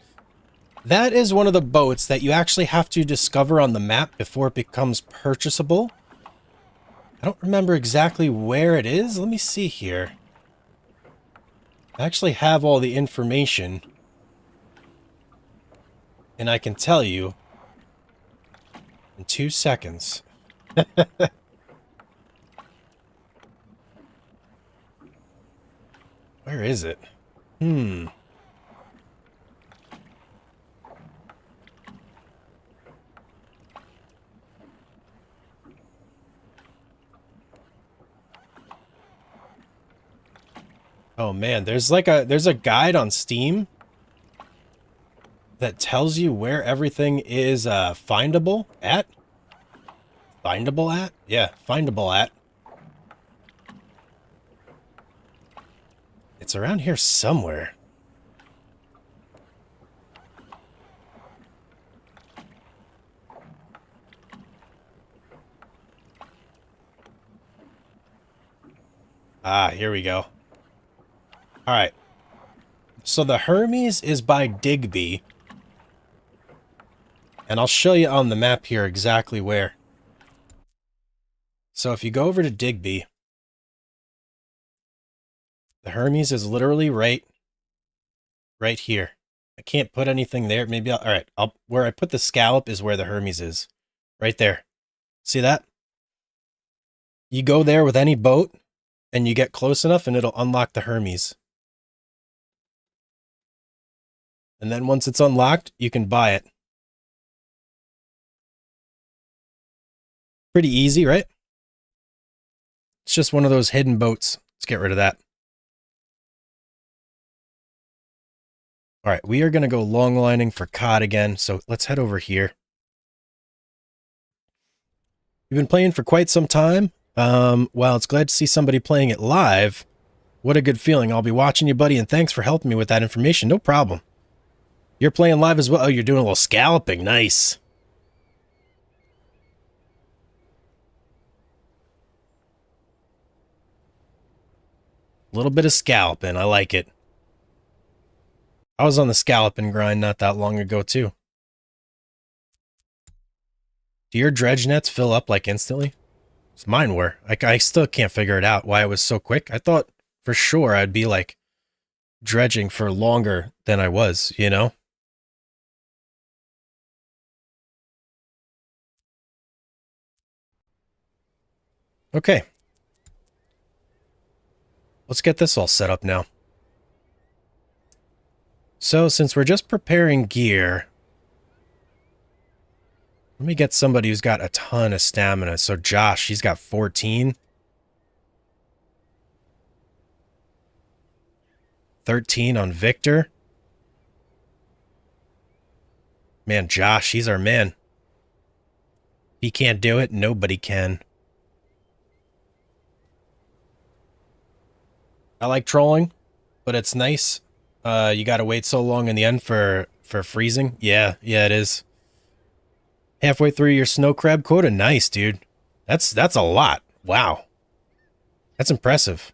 Speaker 1: That is one of the boats that you actually have to discover on the map before it becomes purchasable. I don't remember exactly where it is. Let me see here. I actually have all the information. And I can tell you in 2 seconds. Where is it? Oh man, there's a guide on Steam that tells you where everything is findable at. Findable at? Yeah, findable at. It's around here somewhere. Ah, here we go. Alright. So the Hermes is by Digby. And I'll show you on the map here exactly where. So if you go over to Digby, the Hermes is literally right here. I can't put anything there. Maybe alright, where I put the scallop is where the Hermes is. Right there. See that? You go there with any boat, and you get close enough, and it'll unlock the Hermes. And then once it's unlocked, you can buy it. Pretty easy, right? It's just one of those hidden boats. Let's get rid of that. All right, we are going to go longlining for cod again, so let's head over here. We've been playing for quite some time. Well, it's glad to see somebody playing it live. What a good feeling. I'll be watching you, buddy, and thanks for helping me with that information. No problem. You're playing live as well? Oh, you're doing a little scalloping. Nice. A little bit of scalloping. I like it. I was on the scalloping grind not that long ago, too. Do your dredge nets fill up, like, instantly? Mine were. I still can't figure it out why it was so quick. I thought for sure I'd be, like, dredging for longer than I was, you know? Okay. Let's get this all set up now. So, since we're just preparing gear, let me get somebody who's got a ton of stamina. So Josh, he's got 14. 13 on Victor. Man, Josh, he's our man. He can't do it, nobody can. I like trolling, but it's nice. You gotta wait so long in the end for freezing. Yeah, it is. Halfway through your snow crab quota? Nice, dude. That's a lot. Wow. That's impressive.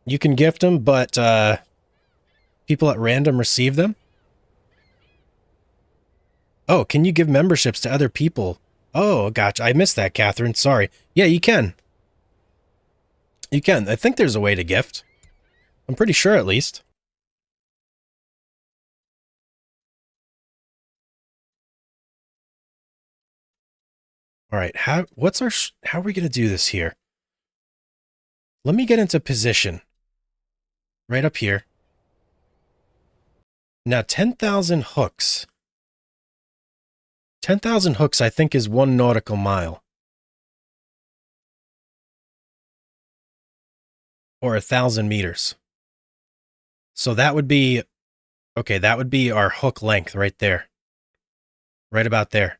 Speaker 1: You can gift them, but people at random receive them? Oh, can you give memberships to other people? Oh, gotcha. I missed that, Catherine. Sorry. Yeah, you can. You can. I think there's a way to gift. I'm pretty sure, at least. All right. How are we going to do this here? Let me get into position. Right up here. Now, 10,000 hooks. 10,000 hooks, I think, is 1 nautical mile. Or 1,000 meters. So that would be... Okay, that would be our hook length right there. Right about there.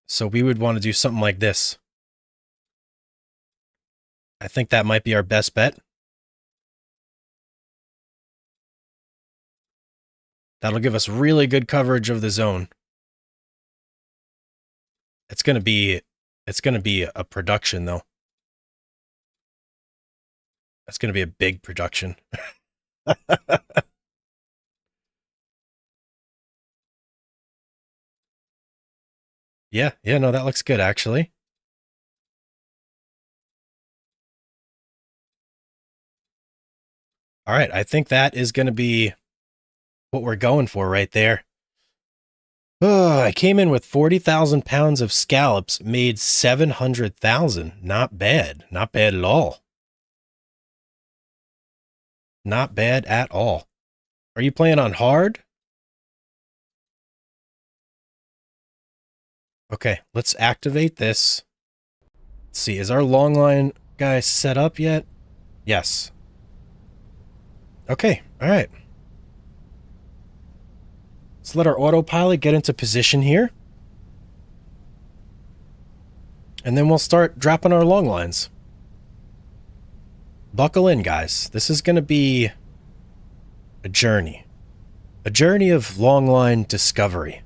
Speaker 1: So we would want to do something like this. I think that might be our best bet. That'll give us really good coverage of the zone. It's gonna be a production though. It's gonna be a big production. Yeah, no, that looks good actually. All right, I think that is gonna be what we're going for right there. Oh, I came in with 40,000 pounds of scallops, made 700,000. Not bad. Not bad at all. Not bad at all. Are you playing on hard? Okay, let's activate this. Let's see, is our longline guy set up yet? Yes. Okay, all right. Let's let our autopilot get into position here. And then we'll start dropping our long lines. Buckle in, guys. This is going to be a journey. A journey of longline discovery.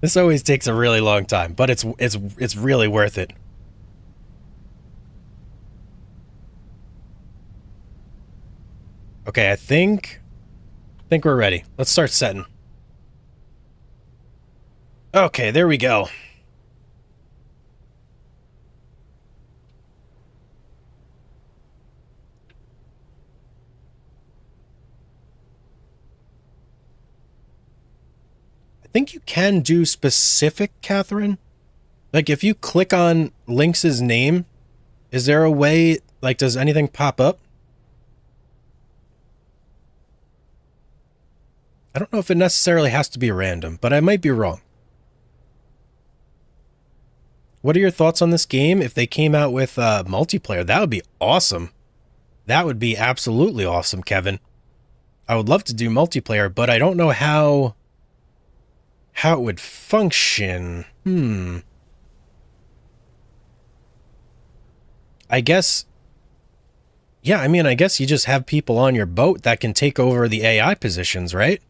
Speaker 1: This always takes a really long time, but it's really worth it. Okay, I think we're ready. Let's start setting. Okay, there we go. I think you can do specific, Catherine. Like, if you click on Lynx's name, is there a way, like, does anything pop up? I don't know if it necessarily has to be random, but I might be wrong. What are your thoughts on this game? If they came out with multiplayer, that would be awesome. That would be absolutely awesome, Kevin. I would love to do multiplayer, but I don't know how it would function. I guess, yeah, I mean, I guess you just have people on your boat that can take over the AI positions, right?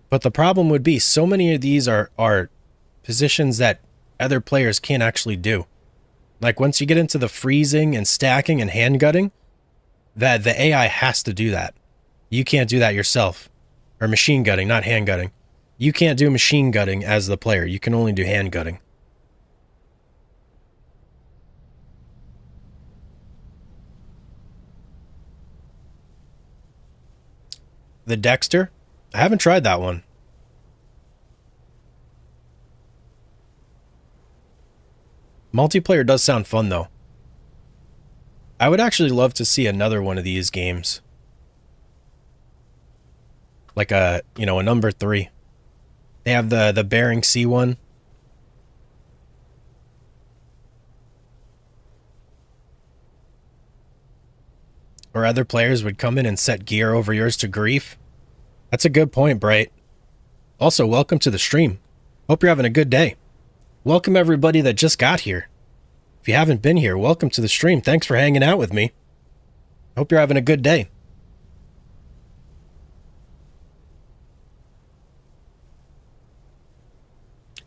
Speaker 1: But the problem would be so many of these are positions that other players can't actually do. Like once you get into the freezing and stacking and hand gutting, that the AI has to do that. You can't do that yourself. Or machine gutting, not hand gutting. You can't do machine gutting as the player. You can only do hand gutting. The Dexter? I haven't tried that one. Multiplayer does sound fun, though. I would actually love to see another one of these games. Like a number 3. They have the Bering Sea one. Or other players would come in and set gear over yours to grief. That's a good point, Bright. Also, welcome to the stream. Hope you're having a good day. Welcome everybody that just got here. If you haven't been here, welcome to the stream. Thanks for hanging out with me. Hope you're having a good day.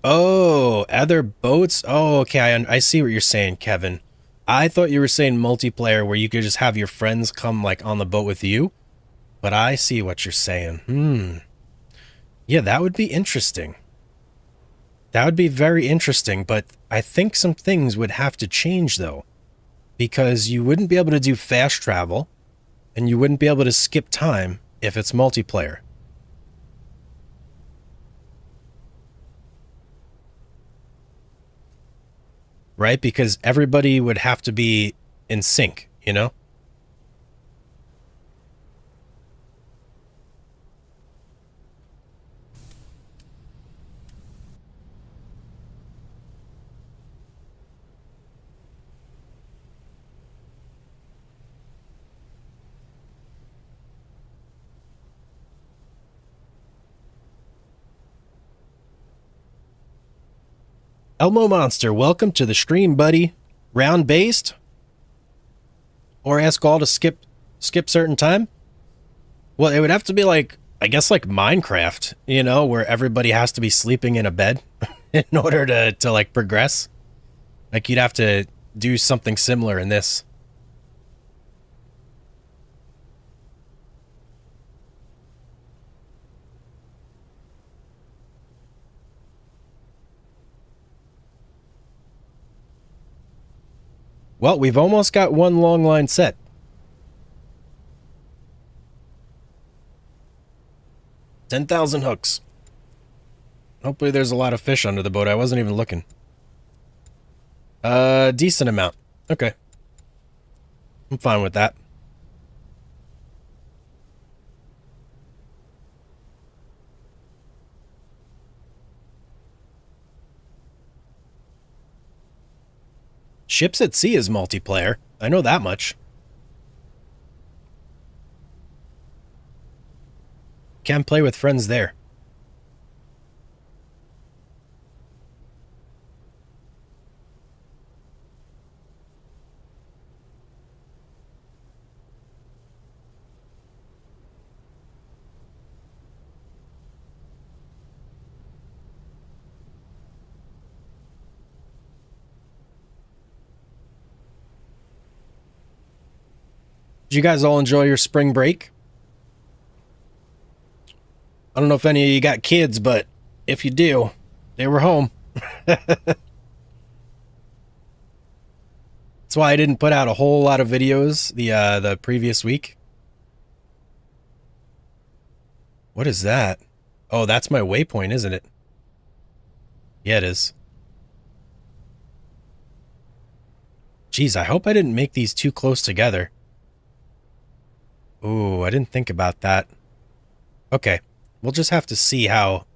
Speaker 1: Oh, other boats? Oh, okay, I see what you're saying, Kevin. I thought you were saying multiplayer where you could just have your friends come like on the boat with you. But I see what you're saying. Yeah, that would be interesting. That would be very interesting, but I think some things would have to change, though. Because you wouldn't be able to do fast travel, and you wouldn't be able to skip time if it's multiplayer. Right? Because everybody would have to be in sync, you know? Elmo Monster, welcome to the stream, buddy. Round based? Or ask all to skip certain time? Well, it would have to be like, I guess like Minecraft, you know, where everybody has to be sleeping in a bed in order to like progress. Like you'd have to do something similar in this. Well, we've almost got one long line set. $10,000 hooks. Hopefully there's a lot of fish under the boat. I wasn't even looking. Decent amount. Okay. I'm fine with that. Ships at Sea is multiplayer. I know that much. Can play with friends there. Did you guys all enjoy your spring break? I don't know if any of you got kids, but if you do, they were home. That's why I didn't put out a whole lot of videos the previous week. What is that? Oh, that's my waypoint, isn't it? Yeah, it is. Jeez, I hope I didn't make these too close together. Ooh, I didn't think about that. Okay, we'll just have to see how...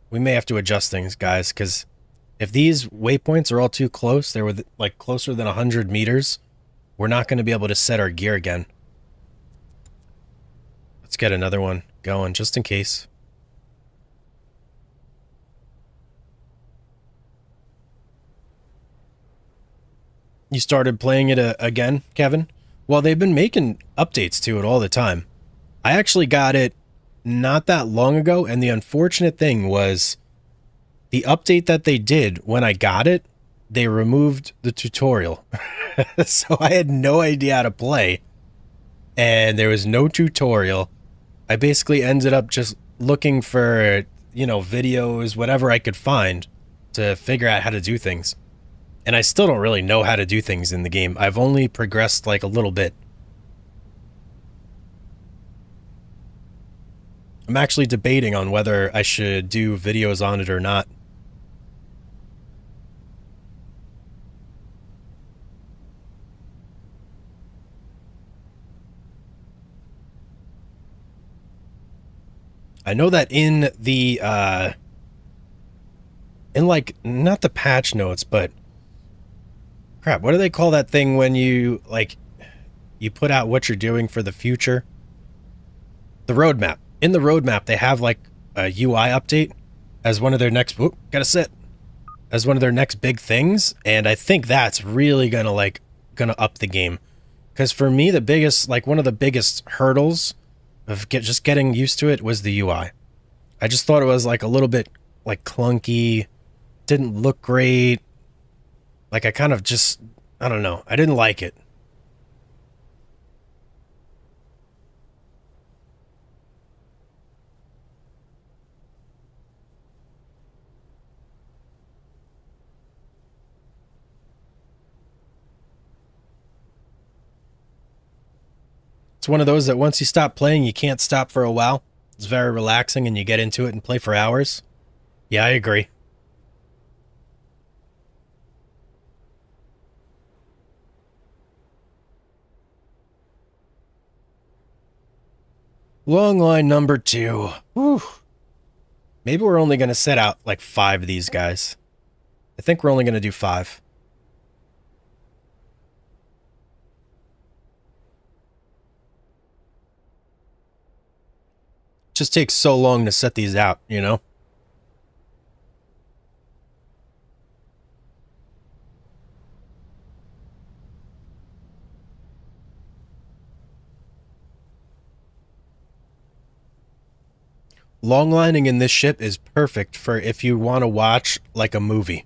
Speaker 1: We may have to adjust things, guys, because if these waypoints are all too close, they're like closer than 100 meters, we're not going to be able to set our gear again. Let's get another one going, just in case. You started playing it again, Kevin? Well, they've been making updates to it all the time. I actually got it not that long ago, and the unfortunate thing was the update that they did when I got it, they removed the tutorial. So I had no idea how to play, and there was no tutorial. I basically ended up just looking for, you know, videos, whatever I could find to figure out how to do things. And I still don't really know how to do things in the game. I've only progressed like a little bit. I'm actually debating on whether I should do videos on it or not. I know that in the, in like, not the patch notes, but crap, what do they call that thing when you, like, you put out what you're doing for the future? The roadmap. In the roadmap, they have like a UI update as one of their next, whoop, gotta sit, as one of their next big things. And I think that's really gonna up the game. Because for me, the biggest, like one of the biggest hurdles of just getting used to it was the UI. I just thought it was like a little bit like clunky, didn't look great. Like I kind of just, I don't know, I didn't like it. It's one of those that once you stop playing, you can't stop for a while. It's very relaxing and you get into it and play for hours. Yeah, I agree. Long line number 2. Whew. Maybe we're only going to set out like 5 of these guys. I think we're only going to do 5. Just takes so long to set these out, you know? Longlining in this ship is perfect for if you want to watch like a movie.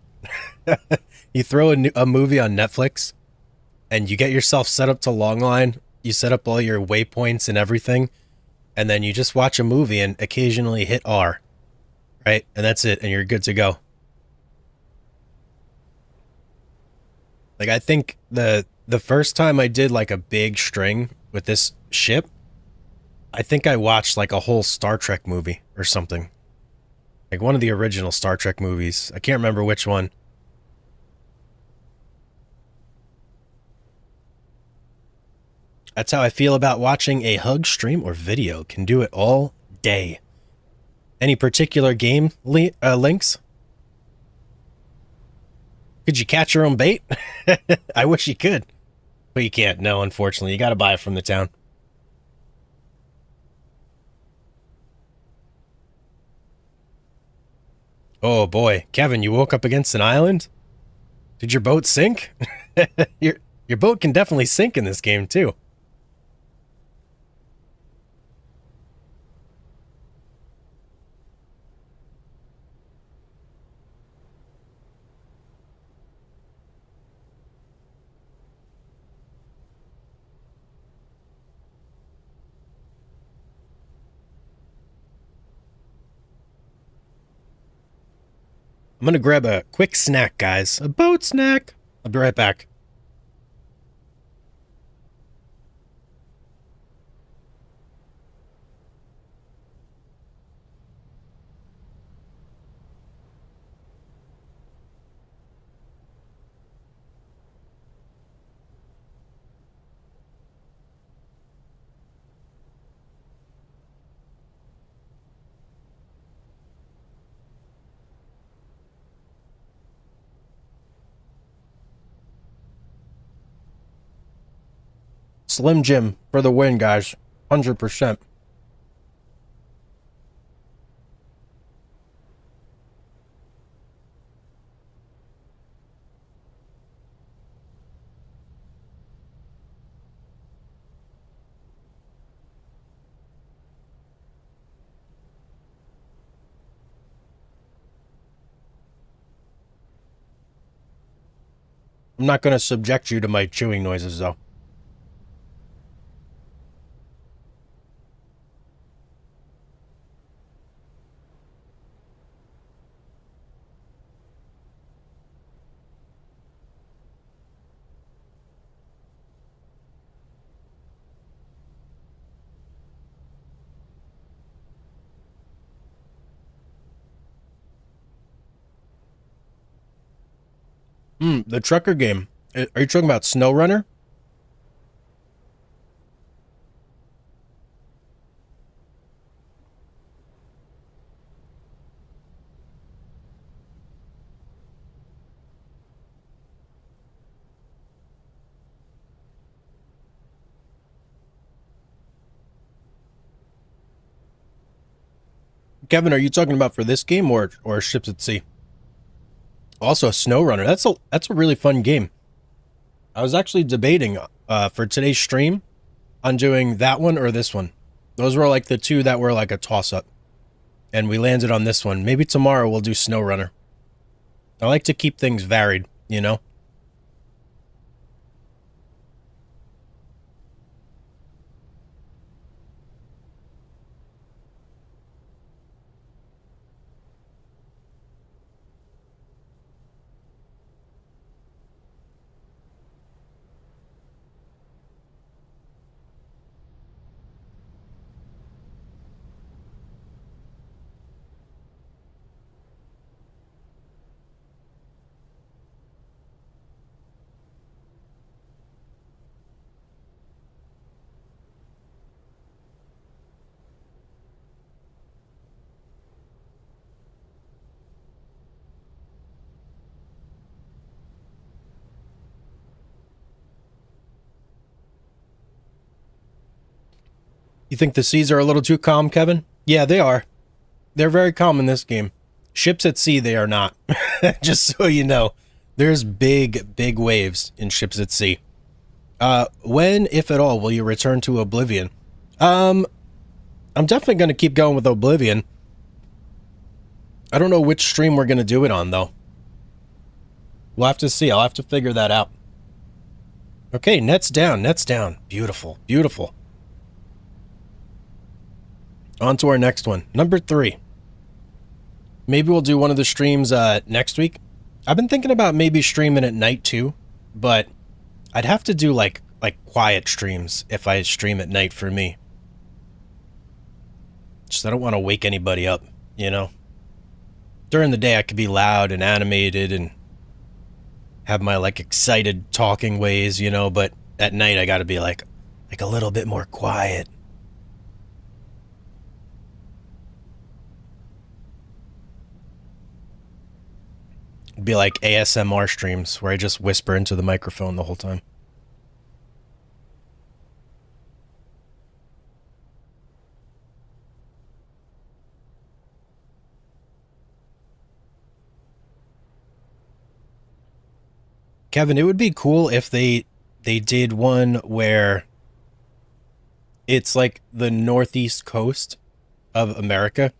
Speaker 1: You throw a movie on Netflix and you get yourself set up to longline. You set up all your waypoints and everything, and then you just watch a movie and occasionally hit R, right? And that's it, and you're good to go. Like, I think the first time I did like a big string with this ship, I think I watched like a whole Star Trek movie or something. Like one of the original Star Trek movies. I can't remember which one. That's how I feel about watching a hug stream or video. Can do it all day. Any particular game links? Could you catch your own bait? I wish you could. But you can't. No, unfortunately. You got to buy it from the town. Oh boy. Kevin, you woke up against an island? Did your boat sink? your boat can definitely sink in this game too. I'm gonna grab a quick snack, guys. A boat snack. I'll be right back. Slim Jim for the win, guys. 100%. I'm not going to subject you to my chewing noises, though. The trucker game. Are you talking about SnowRunner? Kevin, are you talking about for this game or Ships at Sea? Also, SnowRunner. That's a really fun game. I was actually debating for today's stream on doing that one or this one. Those were like the two that were like a toss-up. And we landed on this one. Maybe tomorrow we'll do SnowRunner. I like to keep things varied, you know? You think the seas are a little too calm, Kevin? Yeah, they are. They're very calm in this game. Ships at sea, they are not. Just so you know. There's big waves in Ships at Sea. When, if at all, will you return to Oblivion? I'm definitely going to keep going with Oblivion. I don't know which stream we're going to do it on, though. We'll have to see. I'll have to figure that out. Okay, net's down. Net's down. Beautiful. Beautiful. On to our next one. Number 3. Maybe we'll do one of the streams next week. I've been thinking about maybe streaming at night too, but I'd have to do like quiet streams if I stream at night for me. Just I don't want to wake anybody up, you know? During the day I could be loud and animated and have my like excited talking ways, you know, but at night I gotta be like a little bit more quiet. It'd be like ASMR streams where I just whisper into the microphone the whole time. Kevin, it would be cool if they did one where it's like the northeast coast of America.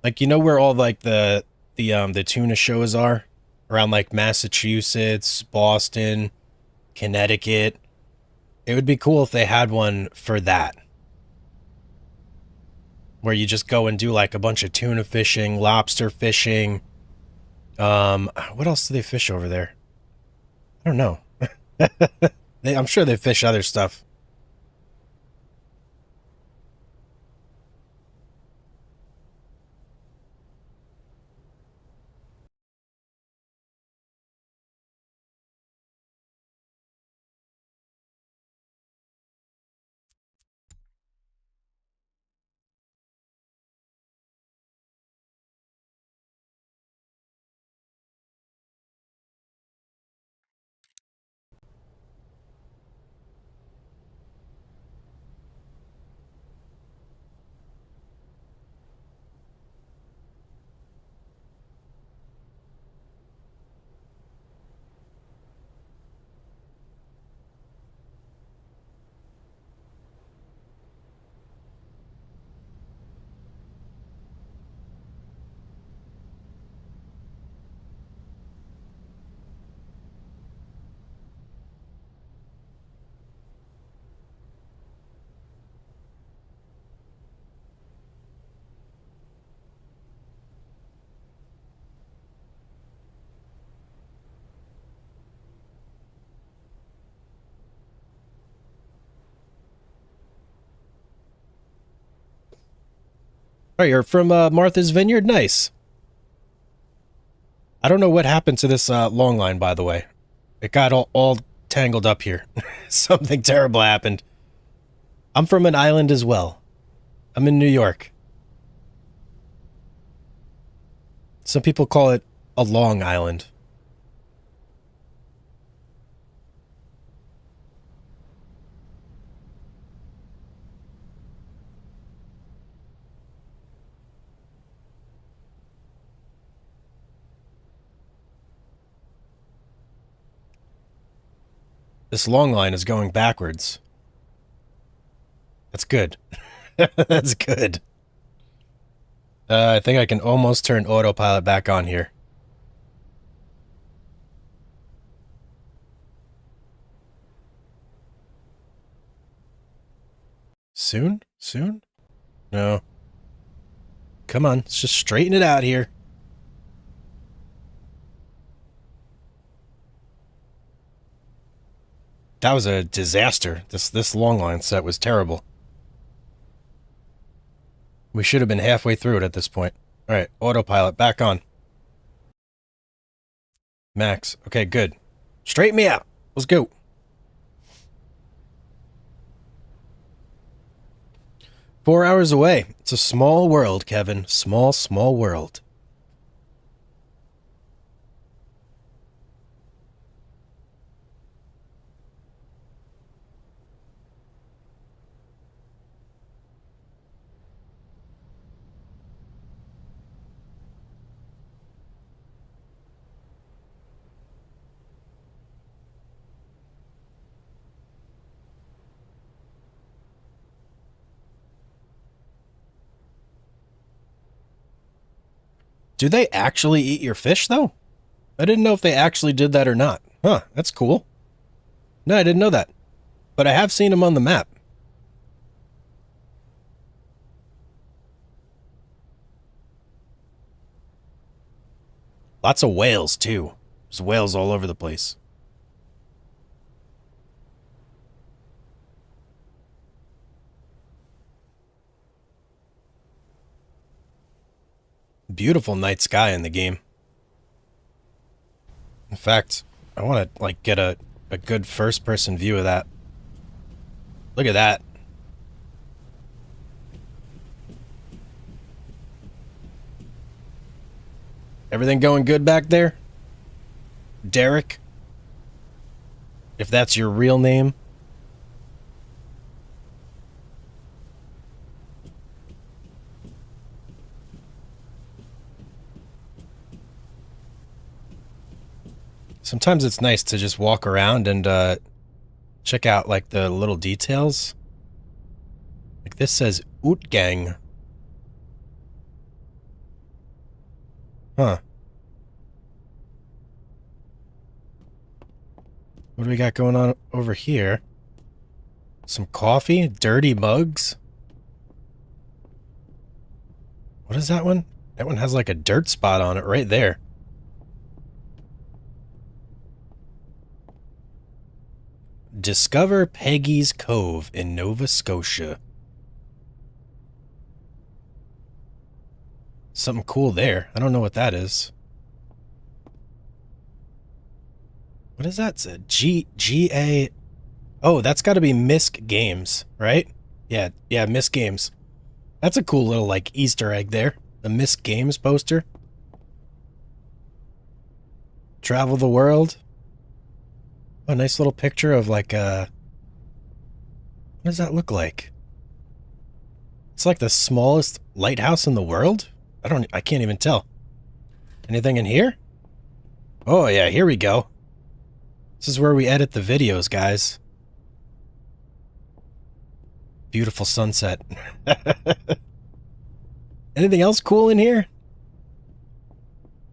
Speaker 1: Like, you know where all like the tuna shows are? Around like Massachusetts, Boston, Connecticut. It would be cool if they had one for that. Where you just go and do like a bunch of tuna fishing, lobster fishing. What else do they fish over there? I don't know. I'm sure they fish other stuff. Oh, you're from Martha's Vineyard? Nice. I don't know what happened to this long line, by the way. It got all tangled up here. Something terrible happened. I'm from an island as well. I'm in New York. Some people call it a long island. This long line is going backwards. That's good. That's good. I think I can almost turn autopilot back on here. Soon? Soon? No. Come on, let's just straighten it out here. That was a disaster. This long line set was terrible. We should have been halfway through it at this point. Alright, autopilot, back on. Max. Okay, good. Straighten me out. Let's go. Four hours away. It's a small world, Kevin. Small, small world. Do they actually eat your fish, though? I didn't know if they actually did that or not. Huh, that's cool. No, I didn't know that. But I have seen them on the map. Lots of whales, too. There's whales all over the place. Beautiful night sky in the game. In fact, I want to, like, get a good first-person view of that. Look at that. Everything going good back there? Derek? If that's your real name. Sometimes it's nice to just walk around and check out, like, the little details. Like, this says Utgang. Huh. What do we got going on over here? Some coffee? Dirty mugs? What is that one? That one has like a dirt spot on it right there. Discover Peggy's Cove in Nova Scotia. Something cool there. I don't know what that is. What is that? G-A... Oh, that's got to be Misk Games, right? Yeah, Misk Games. That's a cool little, like, Easter egg there. The Misk Games poster. Travel the world. Oh, nice little picture of, like, what does that look like? It's like the smallest lighthouse in the world? I can't even tell. Anything in here? Oh, yeah, here we go. This is where we edit the videos, guys. Beautiful sunset. Anything else cool in here?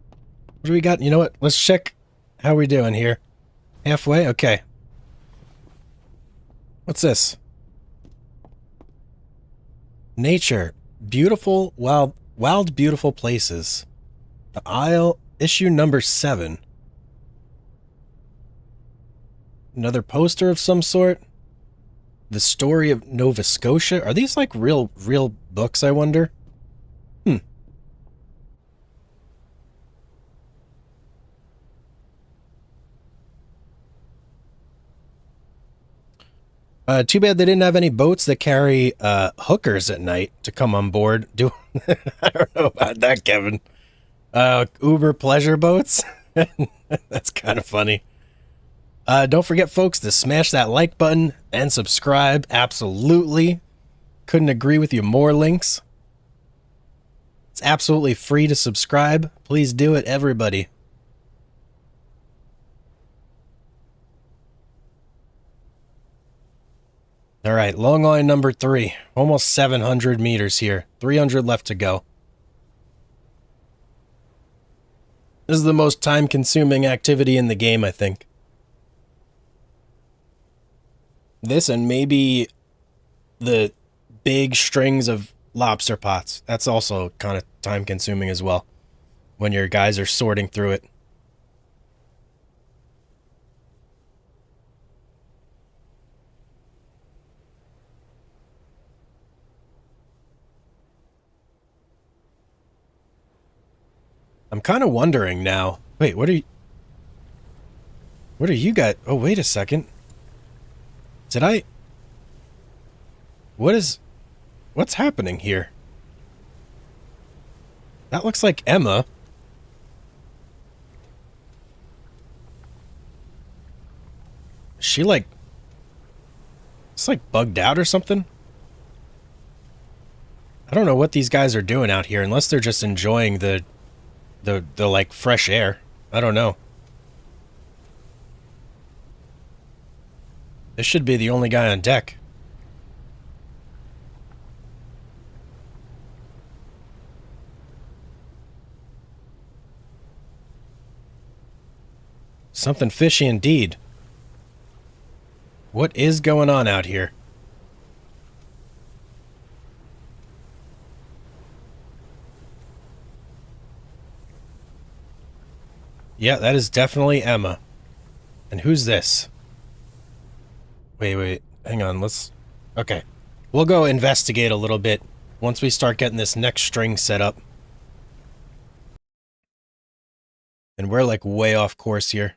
Speaker 1: What do we got? You know what? Let's check how we're doing here. Halfway? Okay. What's this? Nature. Beautiful, wild, beautiful places. The Isle, issue number 7. Another poster of some sort. The Story of Nova Scotia. Are these like real books, I wonder? Too bad they didn't have any boats that carry hookers at night to come on board. I don't know about that, Kevin. Uber pleasure boats? That's kind of funny. Don't forget, folks, to smash that like button and subscribe. Absolutely. Couldn't agree with you more, Links. It's absolutely free to subscribe. Please do it, everybody. All right, long line number 3. Almost 700 meters here. 300 left to go. This is the most time-consuming activity in the game, I think. This and maybe the big strings of lobster pots. That's also kind of time-consuming as well, when your guys are sorting through it. I'm kind of wondering now. Wait, what are you got? Oh, wait a second. Did I... What's happening here? That looks like Emma. Is she like... It's like bugged out or something? I don't know what these guys are doing out here, unless they're just enjoying the like fresh air. I don't know. This should be the only guy on deck. Something fishy indeed. What is going on out here? Yeah, that is definitely Emma. And who's this? Wait. Hang on, let's... Okay. We'll go investigate a little bit once we start getting this next string set up. And we're like way off course here.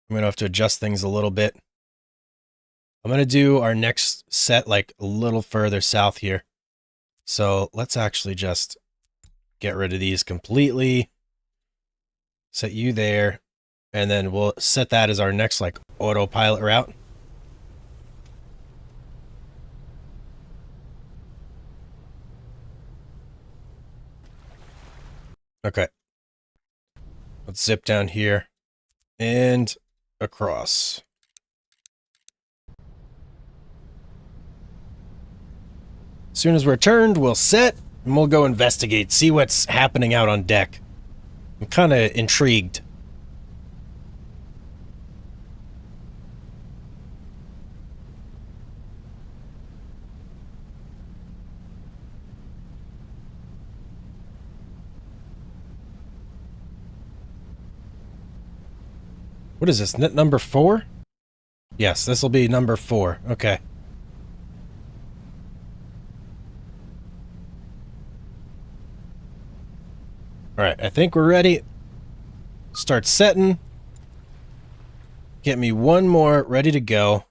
Speaker 1: I'm going to have to adjust things a little bit. I'm going to do our next set like a little further south here. So let's actually just get rid of these completely. Set you there. And then we'll set that as our next like autopilot route. Okay. Let's zip down here and across. As soon as we're turned, we'll set and we'll go investigate, see what's happening out on deck. I'm kind of intrigued. What is this, net number 4? Yes, this will be number 4. Okay. Alright, I think we're ready. Start setting. Get me one more ready to go.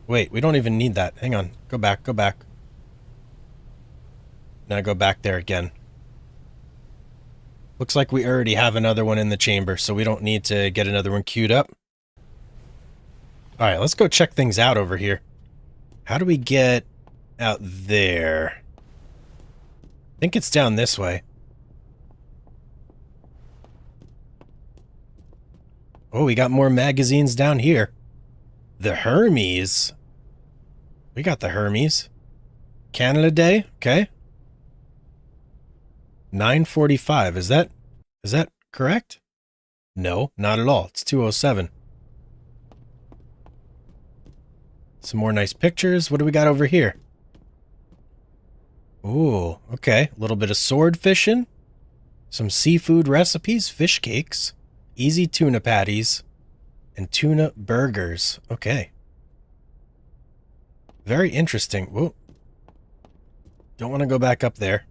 Speaker 1: Wait, we don't even need that. Hang on. Go back. Now go back there again. Looks like we already have another one in the chamber, so we don't need to get another one queued up. Alright, let's go check things out over here. How do we get out there? I think it's down this way. Oh, we got more magazines down here. The Hermes. We got the Hermes. Canada Day, okay. 9:45. Is that correct? No, not at all. It's 2:07. Some more nice pictures. What do we got over here? Ooh, okay. A little bit of sword fishing. Some seafood recipes, fish cakes, easy tuna patties, and tuna burgers. Okay. Very interesting. Whoa. Don't want to go back up there.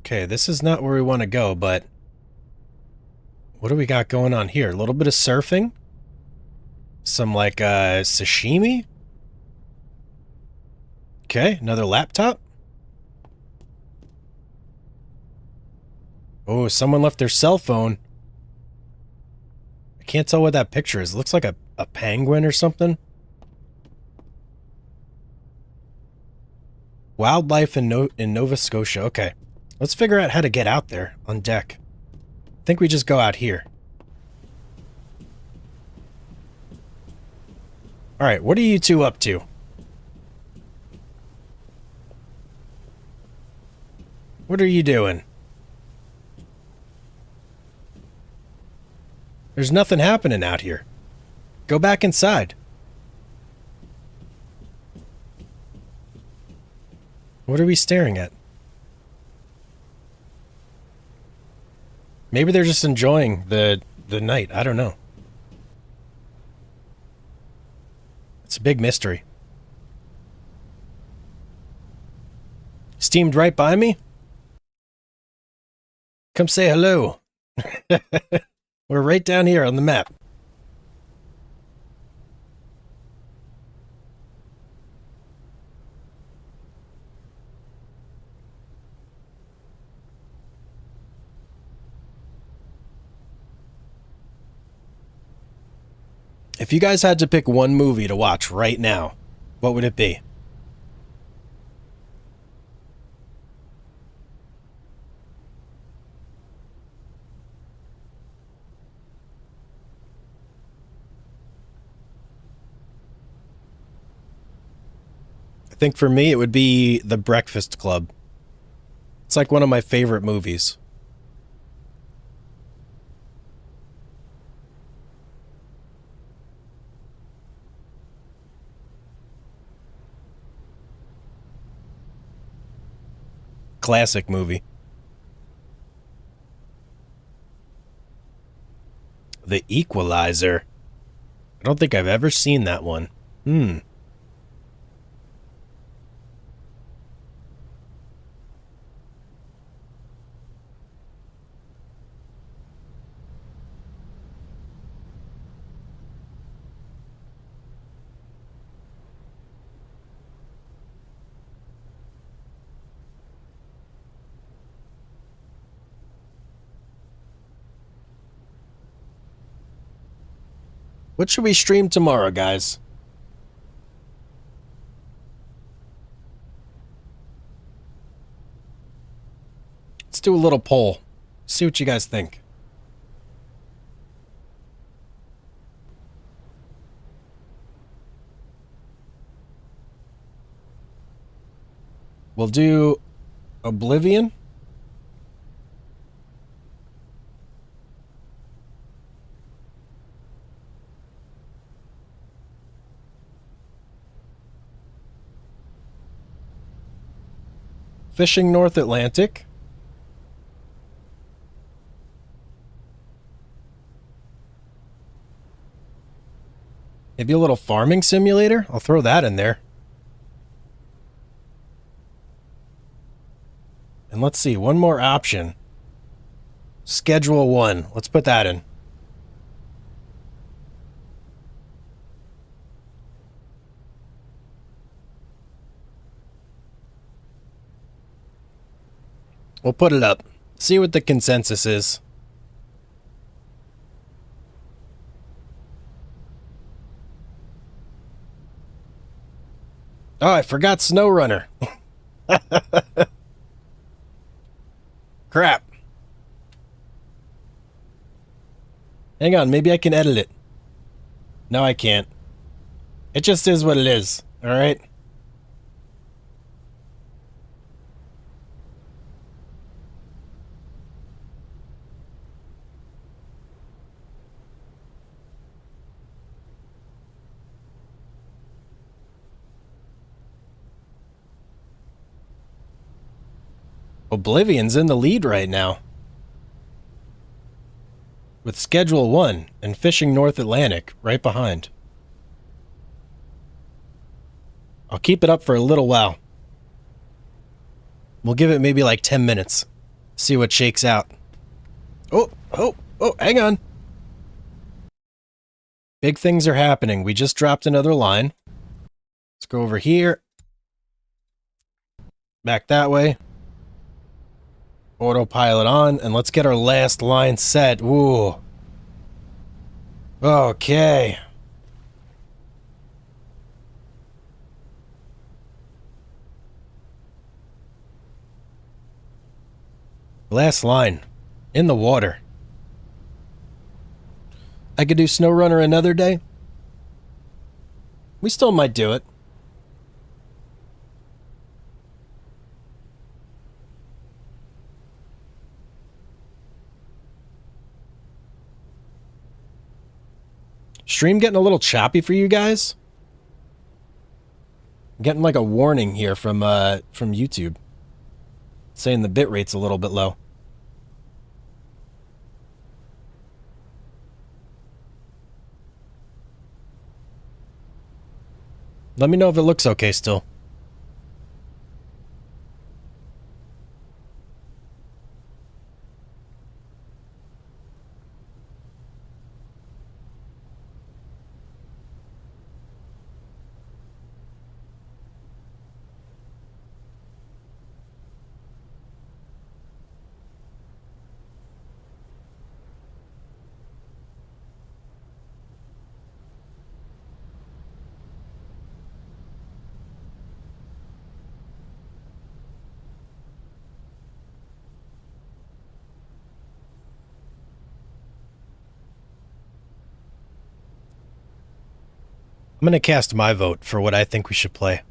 Speaker 1: Okay, this is not where we want to go, but what do we got going on here? A little bit of surfing. Some like sashimi. Okay, another laptop. Oh, someone left their cell phone. I can't tell what that picture is. It looks like a penguin or something. Wildlife in Nova Scotia. Okay. Let's figure out how to get out there on deck. I think we just go out here. Alright, what are you two up to? What are you doing? There's nothing happening out here. Go back inside. What are we staring at? Maybe they're just enjoying the night. I don't know. It's a big mystery. Steamed right by me? Come say hello. We're right down here on the map. If you guys had to pick one movie to watch right now, what would it be? I think for me it would be The Breakfast Club. It's like one of my favorite movies. Classic movie. The Equalizer. I don't think I've ever seen that one. What should we stream tomorrow, guys? Let's do a little poll. See what you guys think. We'll do Oblivion. Fishing North Atlantic. Maybe a little farming simulator? I'll throw that in there. And let's see, one more option. Schedule 1. Let's put that in. We'll put it up. See what the consensus is. Oh, I forgot SnowRunner. Crap. Hang on, maybe I can edit it. No, I can't. It just is what it is, alright? Oblivion's in the lead right now. With Schedule 1 and Fishing North Atlantic right behind. I'll keep it up for a little while. We'll give it maybe like 10 minutes. See what shakes out. Oh, hang on. Big things are happening. We just dropped another line. Let's go over here. Back that way. Autopilot on, and let's get our last line set. Ooh. Okay. Last line. In the water. I could do SnowRunner another day. We still might do it. Stream getting a little choppy for you guys? I'm getting like a warning here from YouTube. Saying the bitrate's a little bit low. Let me know if it looks okay still. I'm going to cast my vote for what I think we should play.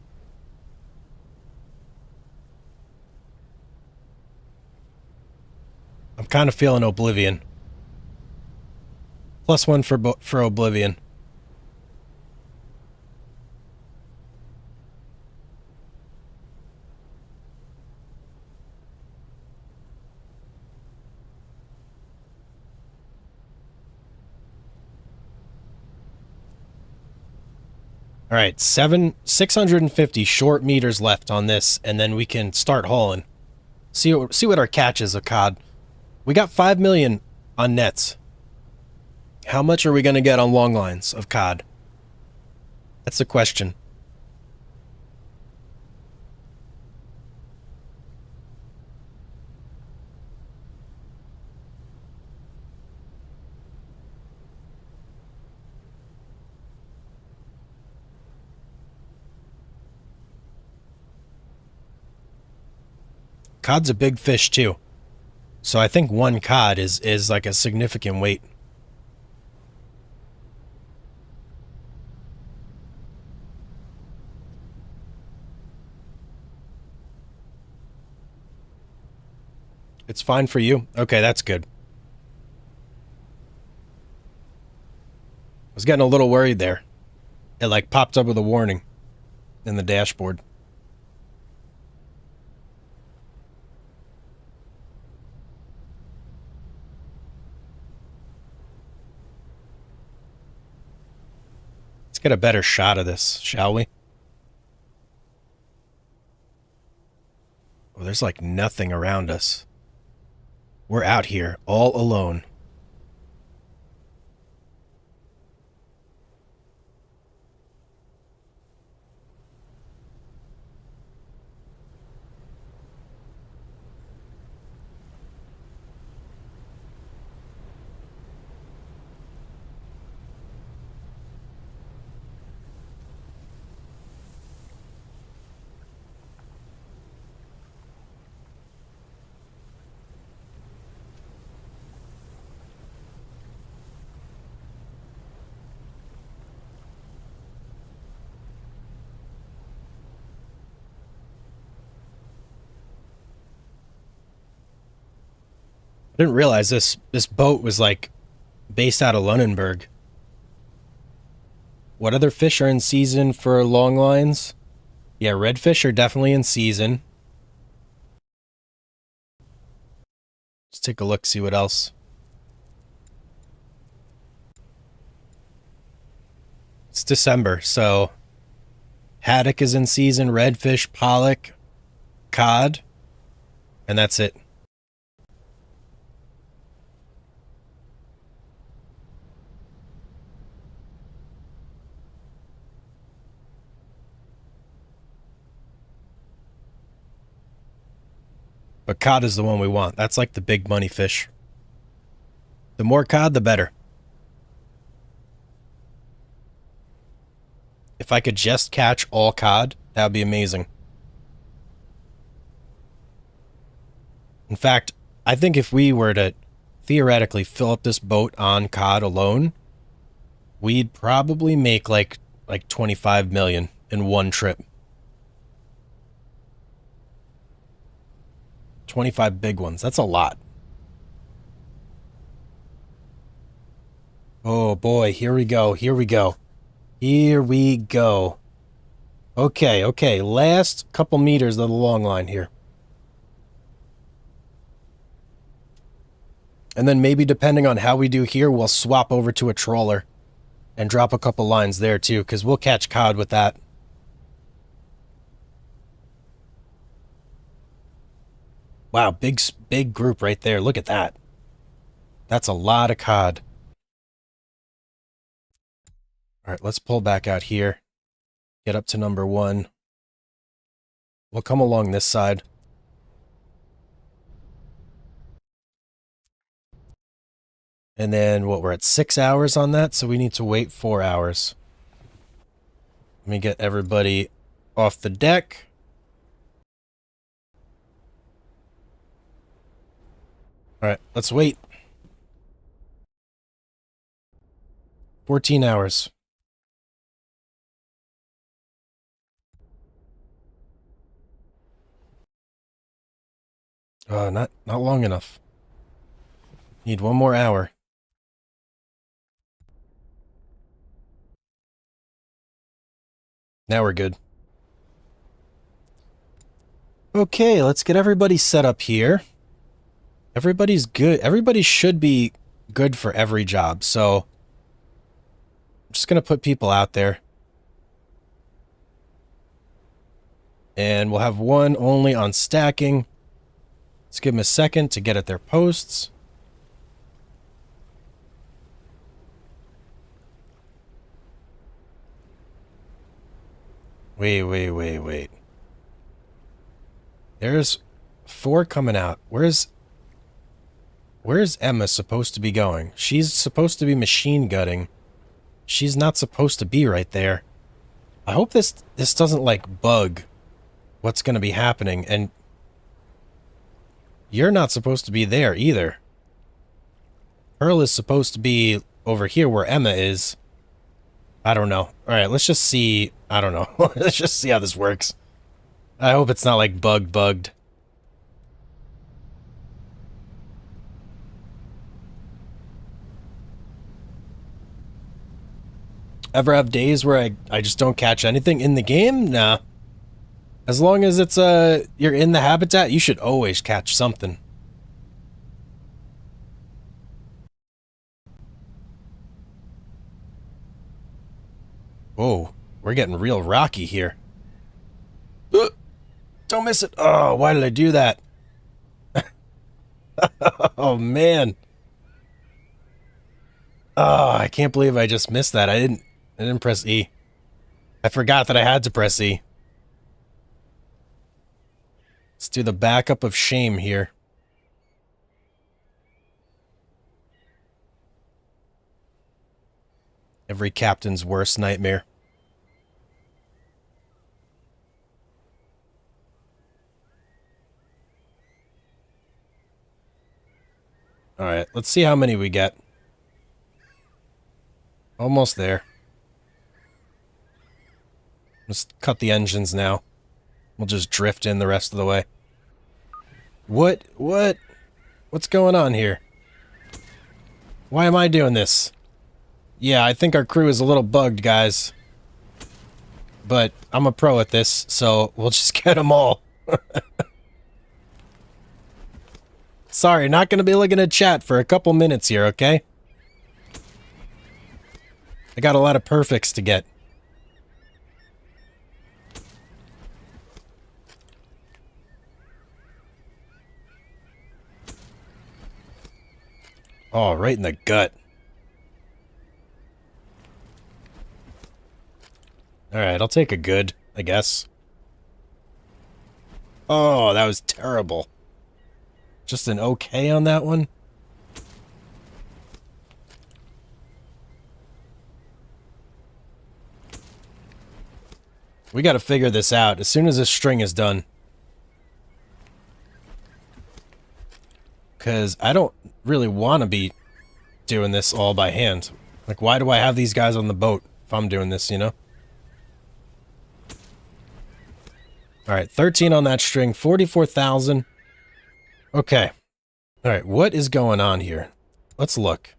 Speaker 1: I'm kind of feeling Oblivion. +1 for Oblivion. All right, 650 short meters left on this, and then we can start hauling. See what our catch is of cod. We got 5 million on nets. How much are we going to get on long lines of cod? That's the question. Cod's a big fish too. So I think one cod is like a significant weight. It's fine for you? Okay, that's good. I was getting a little worried there. It like popped up with a warning in the dashboard. Let's get a better shot of this, shall we? Oh, there's like nothing around us. We're out here, all alone. I didn't realize this boat was like based out of Lunenburg. What other fish are in season for long lines? Yeah, redfish are definitely in season. Let's take a look, see what else. It's December, so haddock is in season, redfish, pollock, cod, and that's it. But cod is the one we want. That's like the big money fish. The more cod, the better. If I could just catch all cod, that would be amazing. In fact, I think if we were to theoretically fill up this boat on cod alone, we'd probably make like 25 million in one trip. 25 big ones. That's a lot. Oh boy, here we go. Here we go. Here we go. Okay, okay. Last couple meters of the long line here. And then maybe depending on how we do here, we'll swap over to a trawler and drop a couple lines there too, because we'll catch cod with that. Wow, big group right there. Look at that. That's a lot of cod. All right, let's pull back out here. Get up to number 1. We'll come along this side. And then, what, we're at 6 hours on that, so we need to wait 4 hours. Let me get everybody off the deck. All right, let's wait. 14 hours. Not long enough. Need 1 more hour. Now we're good. Okay, let's get everybody set up here. Everybody's good. Everybody should be good for every job, so I'm just going to put people out there. And we'll have one only on stacking. Let's give them a second to get at their posts. Wait. There's 4 coming out. Where's Emma supposed to be going? She's supposed to be machine gutting. She's not supposed to be right there. I hope this doesn't, like, bug what's going to be happening. And you're not supposed to be there either. Pearl is supposed to be over here where Emma is. I don't know. Alright, let's just see. I don't know. Let's just see how this works. I hope it's not, like, bugged. Ever have days where I just don't catch anything in the game? Nah. As long as it's, you're in the habitat, you should always catch something. Whoa, we're getting real rocky here. Don't miss it. Oh, why did I do that? Oh, man. Oh, I can't believe I just missed that. I didn't press E. I forgot that I had to press E. Let's do the backup of shame here. Every captain's worst nightmare. Alright, let's see how many we get. Almost there. Just cut the engines now. We'll just drift in the rest of the way. What's going on here? Why am I doing this? Yeah, I think our crew is a little bugged, guys. But I'm a pro at this, so we'll just get them all. Sorry, not going to be looking at chat for a couple minutes here, okay? I got a lot of perfects to get. Oh, right in the gut. Alright, I'll take a good, I guess. Oh, that was terrible. Just an okay on that one? We gotta figure this out as soon as this string is done. Because I don't really want to be doing this all by hand. Like, why do I have these guys on the boat if I'm doing this, you know? Alright, 13 on that string, 44,000. Okay. Alright, what is going on here? Let's look.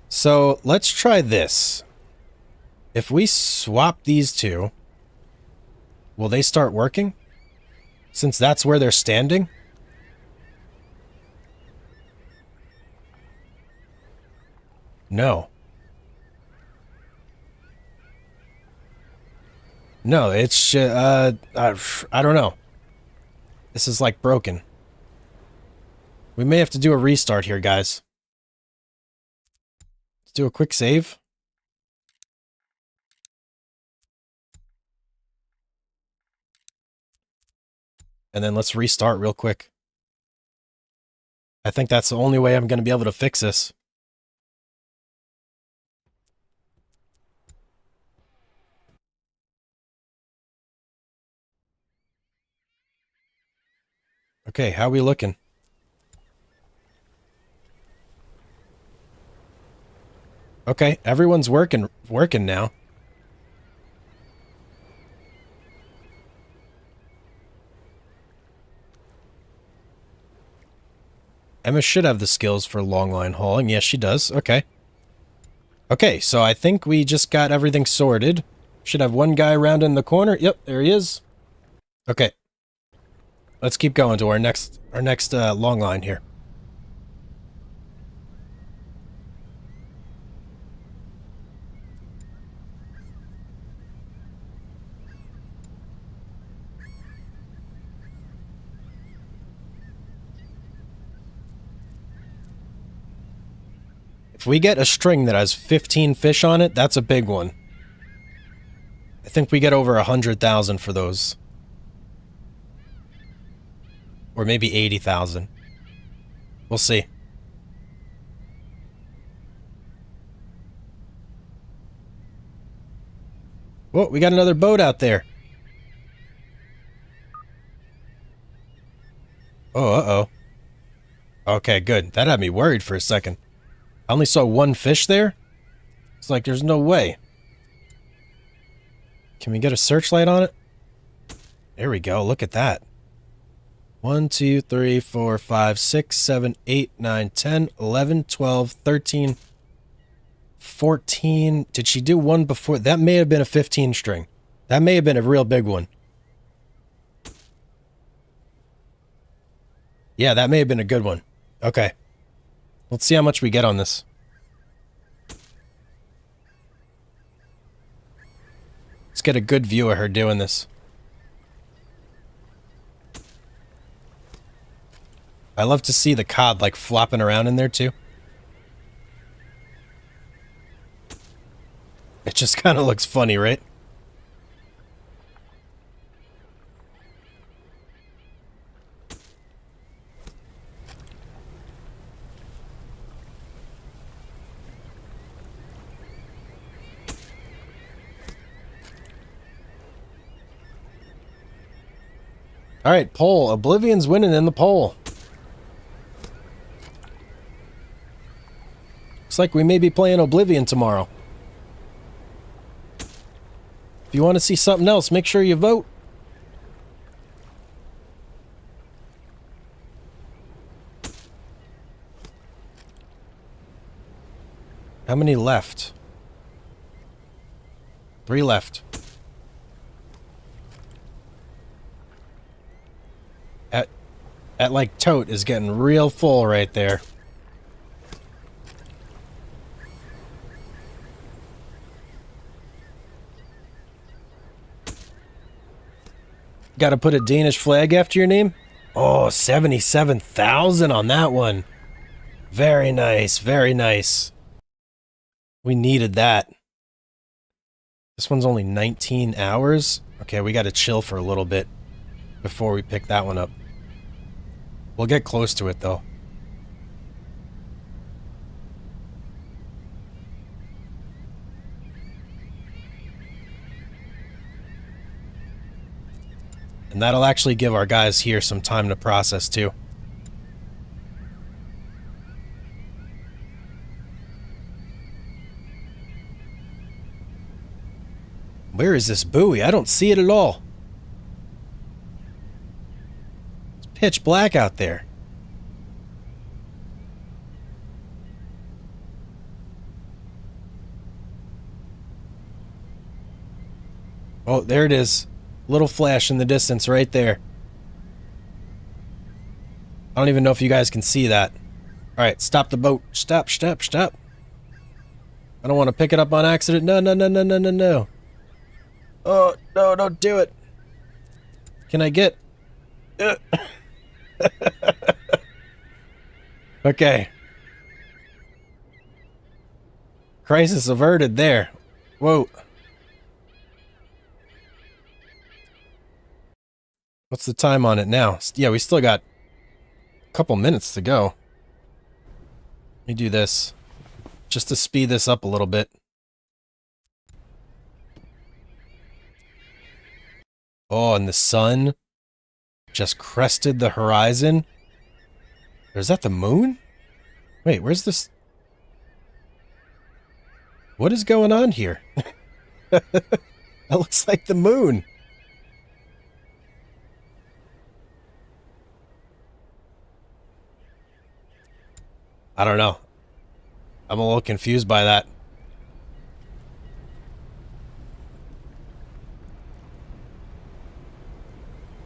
Speaker 1: So, let's try this. If we swap these two, will they start working? Since that's where they're standing? No. No, it's, I don't know. This is, like, broken. We may have to do a restart here, guys. Let's do a quick save. And then let's restart real quick. I think that's the only way I'm going to be able to fix this. Okay, how are we looking? Okay, everyone's working now. Emma should have the skills for longline hauling. Yes, she does. Okay. Okay, so I think we just got everything sorted. Should have one guy around in the corner. Yep, there he is. Okay. Let's keep going to our next long line here. If we get a string that has 15 fish on it, that's a big one. I think we get over 100,000 for those. Or maybe 80,000. We'll see. Whoa, we got another boat out there. Oh, uh-oh. Okay, good. That had me worried for a second. I only saw one fish there? It's like there's no way. Can we get a searchlight on it? There we go. Look at that. 1, 2, 3, 4, 5, 6, 7, 8, 9, 10, 11, 12, 13, 14. Did she do one before? That may have been a 15 string. That may have been a real big one. Yeah, that may have been a good one. Okay. Let's see how much we get on this. Let's get a good view of her doing this. I love to see the cod like flopping around in there too. It just kind of looks funny, right? All right, poll. Oblivion's winning in the poll. Looks like we may be playing Oblivion tomorrow. If you want to see something else, make sure you vote. How many left? 3 left. That like tote is getting real full right there. Got to put a Danish flag after your name? Oh, 77,000 on that one. Very nice, very nice. We needed that. This one's only 19 hours. Okay, we got to chill for a little bit before we pick that one up. We'll get close to it, though. And that'll actually give our guys here some time to process, too. Where is this buoy? I don't see it at all. It's pitch black out there. Oh, there it is. Little flash in the distance right there. I don't even know if you guys can see that. Alright, stop the boat. Stop, stop, stop. I don't want to pick it up on accident. No, no, no, no, no, no, no. Oh, no, don't do it. Can I get... Okay. Crisis averted there. Whoa. What's the time on it now? Yeah, we still got a couple minutes to go. Let me do this. Just to speed this up a little bit. Oh, and the sun just crested the horizon. Or is that the moon? Wait, where's this? What is going on here? That looks like the moon. I don't know. I'm a little confused by that.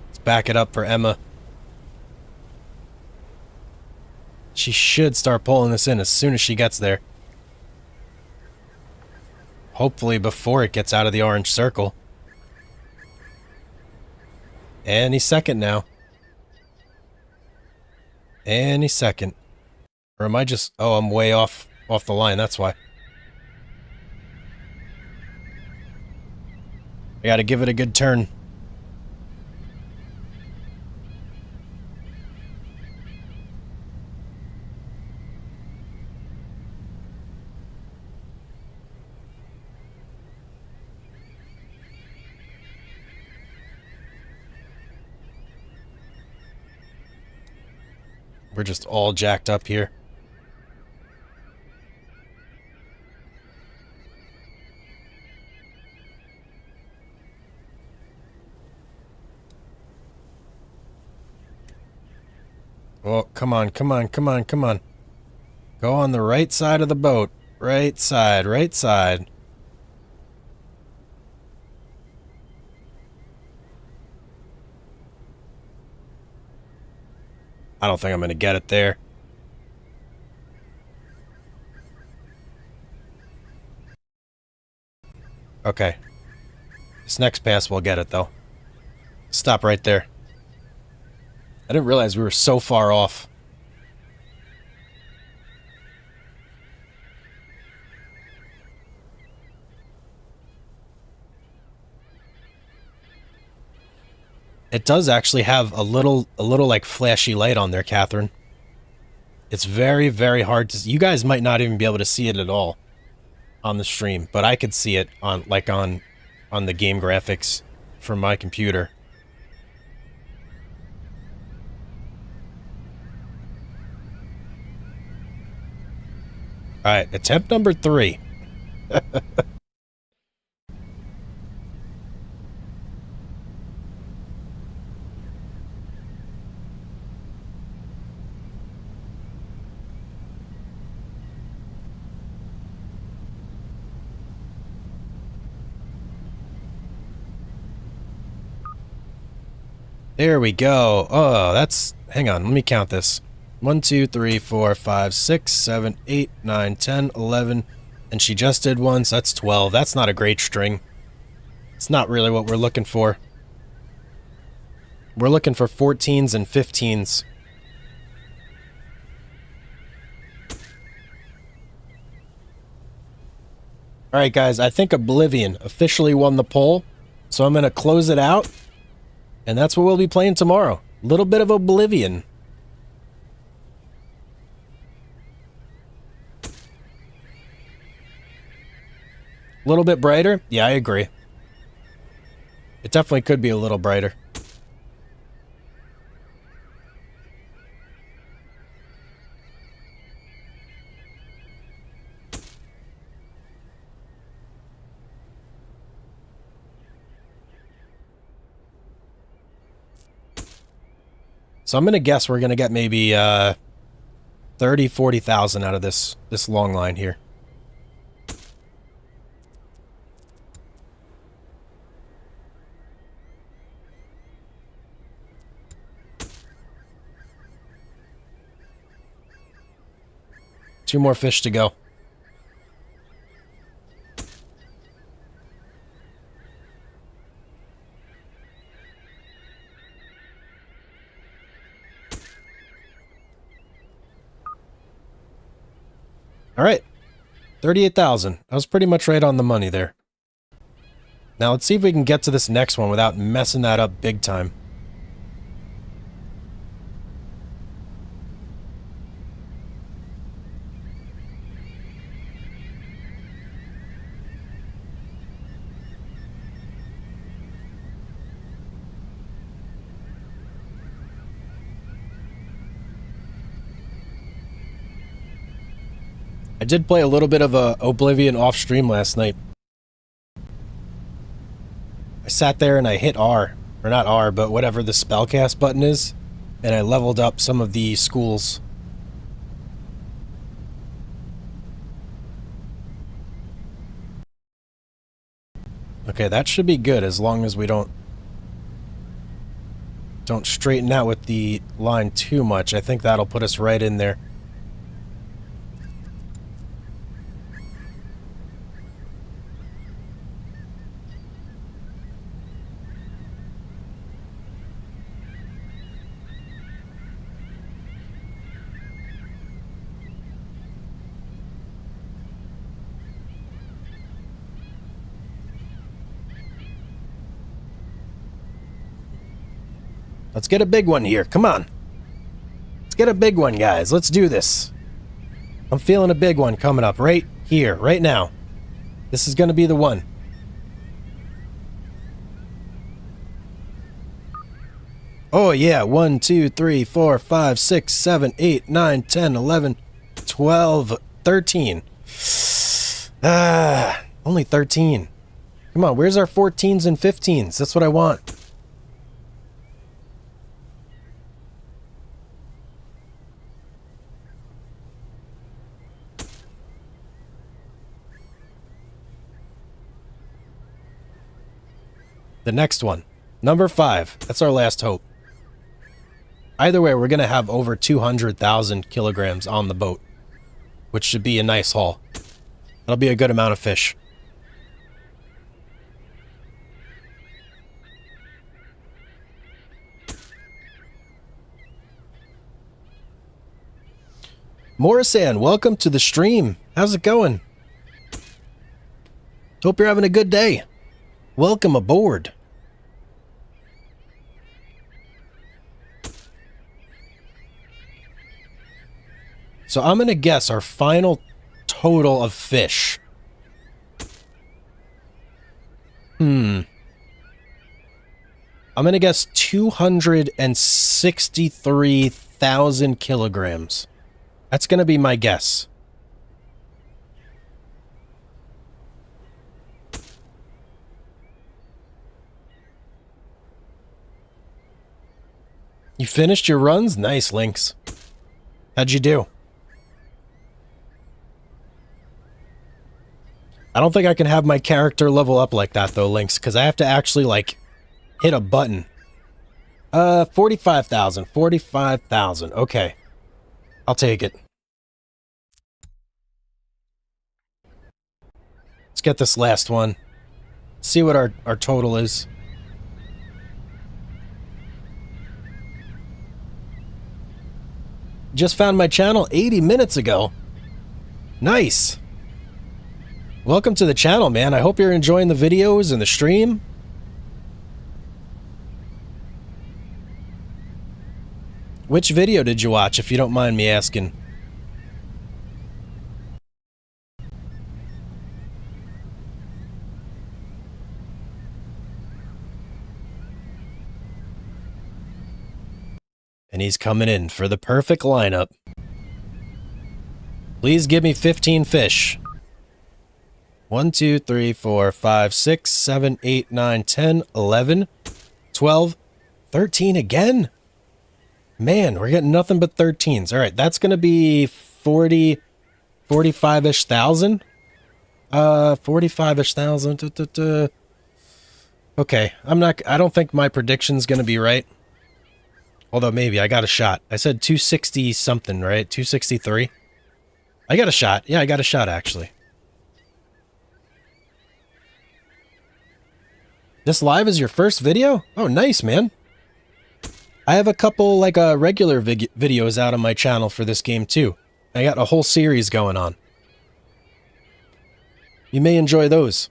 Speaker 1: Let's back it up for Emma. She should start pulling this in as soon as she gets there. Hopefully before it gets out of the orange circle. Any second now. Any second. Or am I just... Oh, I'm way off. off the line, that's why. I gotta give it a good turn. We're just all jacked up here. Oh, come on, come on, come on, come on. Go on the right side of the boat. Right side, right side. I don't think I'm going to get it there. Okay. This next pass we'll get it, though. Stop right there. I didn't realize we were so far off. It does actually have a little like flashy light on there, Catherine. It's very, very hard to see. You guys might not even be able to see it at all on the stream, but I could see it on the game graphics from my computer. All right, attempt number 3. There we go. Oh, that's... Hang on, let me count this. 1, 2, 3, 4, 5, 6, 7, 8, 9, 10, 11. And she just did one, so that's 12. That's not a great string. It's not really what we're looking for. We're looking for 14s and 15s. Alright guys, I think Oblivion officially won the poll. So I'm going to close it out. And that's what we'll be playing tomorrow. A little bit of Oblivion. A little bit brighter? Yeah, I agree. It definitely could be a little brighter. So I'm going to guess we're going to get maybe 30, 40,000 out of this long line here. Two more fish to go. All right, 38,000. I was pretty much right on the money there. Now let's see if we can get to this next one without messing that up big time. I did play a little bit of Oblivion off stream last night. I sat there and I hit R, or not R, but whatever the spellcast button is, and I leveled up some of the schools. Okay, that should be good as long as we don't straighten out with the line too much. I think that'll put us right in there. Let's get a big one here. Come on. Let's get a big one, guys. Let's do this. I'm feeling a big one coming up right here, right now. This is going to be the one. Oh, yeah. 1, 2, 3, 4, 5, 6, 7, 8, 9, 10, 11, 12, 13. Only 13. Come on, where's our 14s and 15s? That's what I want. The next one. Number 5. That's our last hope. Either way, we're going to have over 200,000 kilograms on the boat, which should be a nice haul. That'll be a good amount of fish. Morrisan, welcome to the stream. How's it going? Hope you're having a good day. Welcome aboard. So I'm going to guess our final total of fish. I'm going to guess 263,000 kilograms. That's going to be my guess. You finished your runs? Nice, Lynx. How'd you do? I don't think I can have my character level up like that, though, Lynx, because I have to actually, like, hit a button. 45,000. 45,000. Okay. I'll take it. Let's get this last one. See what our total is. Just found my channel 80 minutes ago. Nice. Welcome to the channel, man. I hope you're enjoying the videos and the stream. Which video did you watch, if you don't mind me asking? And he's coming in for the perfect lineup. Please give me 15 fish. 1, 2, 3, 4, 5, 6, 7, 8, 9, 10, 11, 12, 13 again? Man, we're getting nothing but 13s. All right, that's going to be 40, 45-ish thousand. 45-ish thousand. Okay, I don't think my prediction's going to be right. Although maybe I got a shot. I said 260 something, right? 263. I got a shot. Yeah, I got a shot actually. This live is your first video? Oh, nice, man. I have a couple, like, regular videos out on my channel for this game, too. I got a whole series going on. You may enjoy those.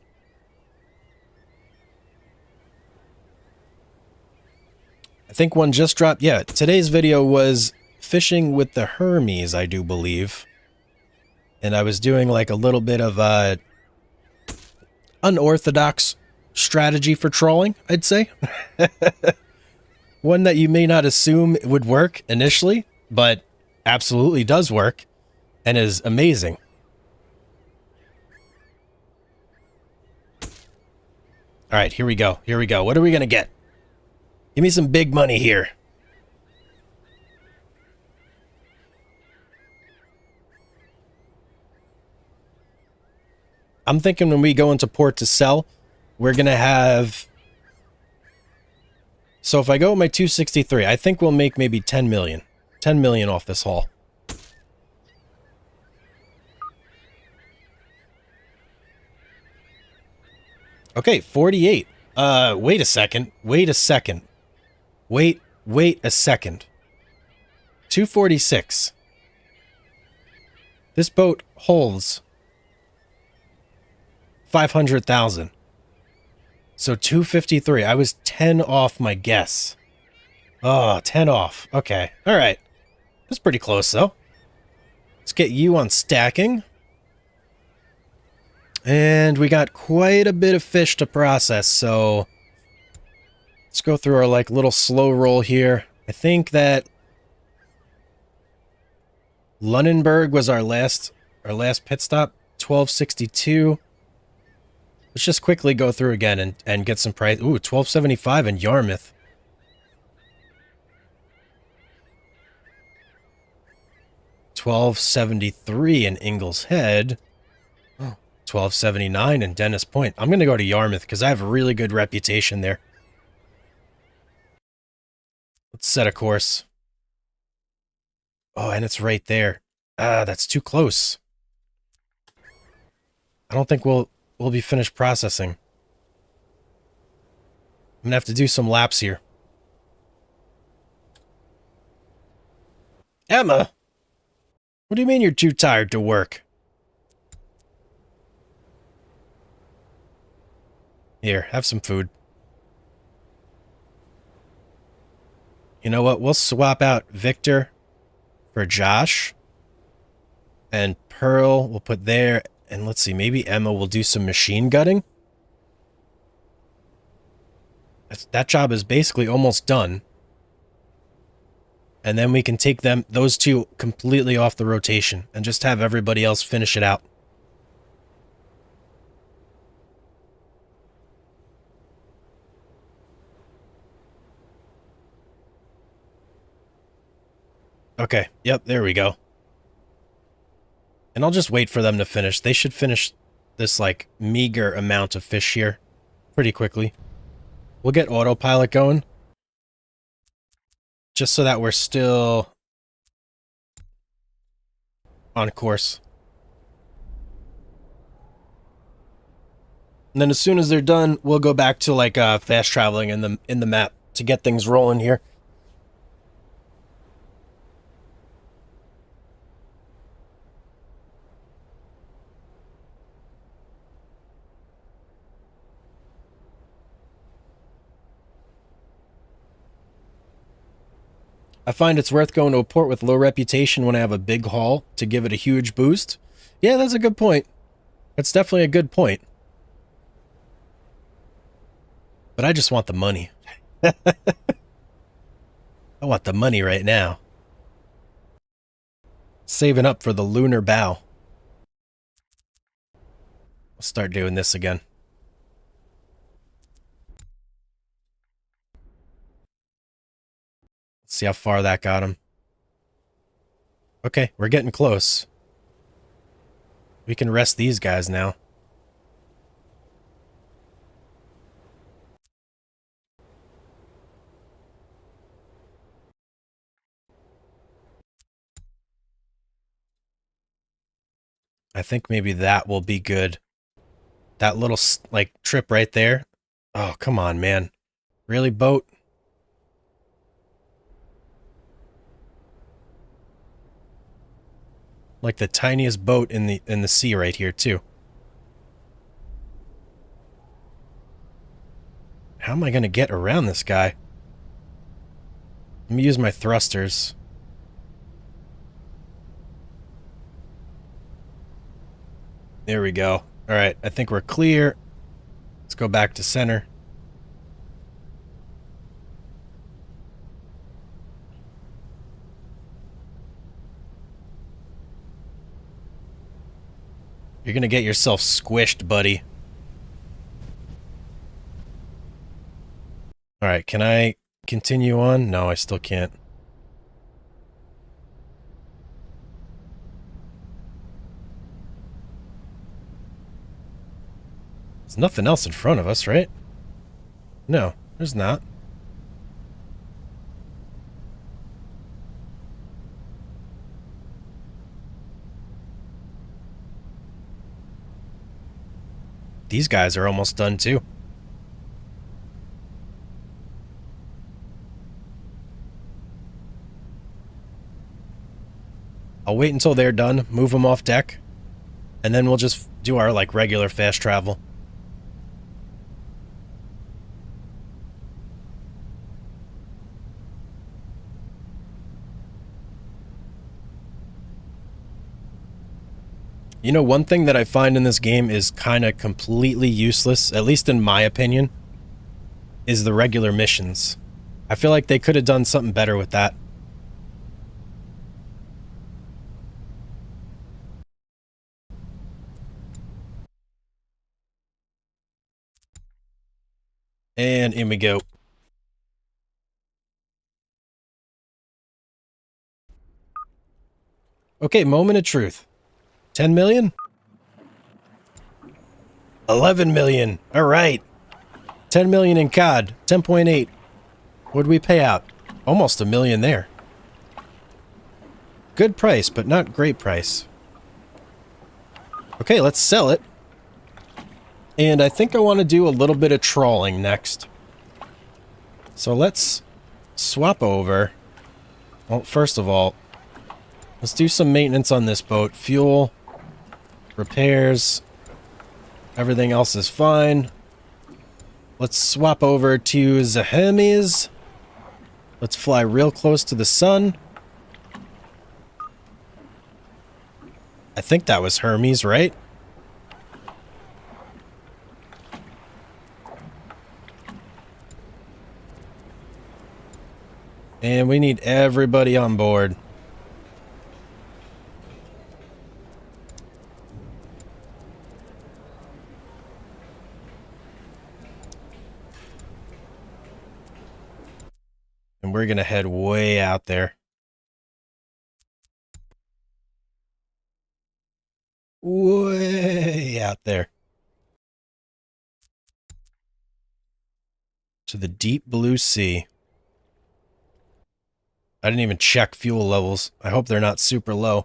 Speaker 1: I think one just dropped. Yeah, today's video was fishing with the Hermes, I do believe. And I was doing, like, a little bit of, unorthodox strategy for trolling, I'd say. One that you may not assume would work initially, but absolutely does work and is amazing. All right, here we go. Here we go. What are we going to get? Give me some big money here. I'm thinking when we go into port to sell, we're going to have... So if I go with my 263, I think we'll make maybe 10 million. 10 million off this haul. Okay, 48. Wait a second. Wait a second. Wait a second. 246. This boat holds 500,000. So 253. I was 10 off my guess. Oh, 10 off. Okay. All right. That's pretty close, though. Let's get you on stacking. And we got quite a bit of fish to process, so let's go through our like little slow roll here. I think that Lunenburg was our last pit stop. 1262. Let's just quickly go through again and get some price. Ooh, 1275 in Yarmouth. 1273 in Ingalls Head. 1279 in Dennis Point. I'm going to go to Yarmouth because I have a really good reputation there. Let's set a course. Oh, and it's right there. Ah, that's too close. I don't think we'll be finished processing. I'm going to have to do some laps here. Emma! What do you mean you're too tired to work? Here, have some food. You know what? We'll swap out Victor for Josh. And Pearl we'll put there. And let's see, maybe Emma will do some machine gutting. That job is basically almost done. And then we can take those two completely off the rotation and just have everybody else finish it out. Okay, yep, there we go. And I'll just wait for them to finish. They should finish this, like, meager amount of fish here pretty quickly. We'll get autopilot going. Just so that we're still on course. And then as soon as they're done, we'll go back to, like, fast traveling in the map to get things rolling here. I find it's worth going to a port with low reputation when I have a big haul to give it a huge boost. Yeah, that's a good point. That's definitely a good point. But I just want the money. I want the money right now. Saving up for the lunar bow. I'll start doing this again. Let's see how far that got him. Okay, we're getting close. We can rest these guys now. I think maybe that will be good. That little, like, trip right there. Oh, come on, man. Really, boat? Like the tiniest boat in the sea right here, too. How am I going to get around this guy? Let me use my thrusters. There we go. All right, I think we're clear. Let's go back to center. You're going to get yourself squished, buddy. All right, can I continue on? No, I still can't. There's nothing else in front of us, right? No, there's not. These guys are almost done, too. I'll wait until they're done, move them off deck, and then we'll just do our, like, regular fast travel. You know, one thing that I find in this game is kind of completely useless, at least in my opinion, is the regular missions. I feel like they could have done something better with that. And in we go. Okay, moment of truth. 10 million? 11 million. All right. 10 million in COD. 10.8. What'd we pay out? Almost a million there. Good price, but not great price. Okay, let's sell it. And I think I want to do a little bit of trawling next. So let's swap over. Well, first of all, let's do some maintenance on this boat. Fuel, repairs, everything else is fine. Let's swap over to the Hermes. Let's fly real close to the sun. I think that was Hermes, right? And we need everybody on board. And we're going to head way out there. Way out there. To the deep blue sea. I didn't even check fuel levels. I hope they're not super low.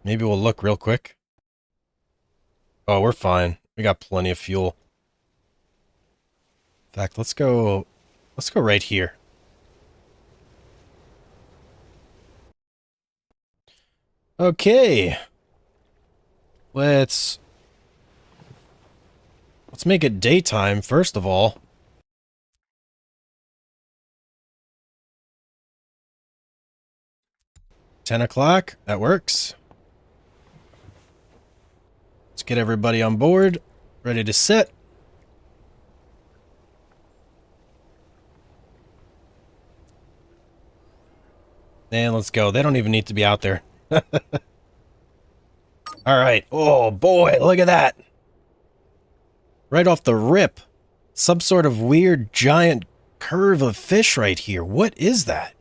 Speaker 1: Maybe we'll look real quick. Oh, we're fine. We got plenty of fuel. In fact, let's go right here. Okay. Let's make it daytime first of all. $10 that works. Let's get everybody on board, ready to set. And let's go. They don't even need to be out there. Alright. Oh boy, look at that. Right off the rip. Some sort of weird giant curve of fish right here. What is that?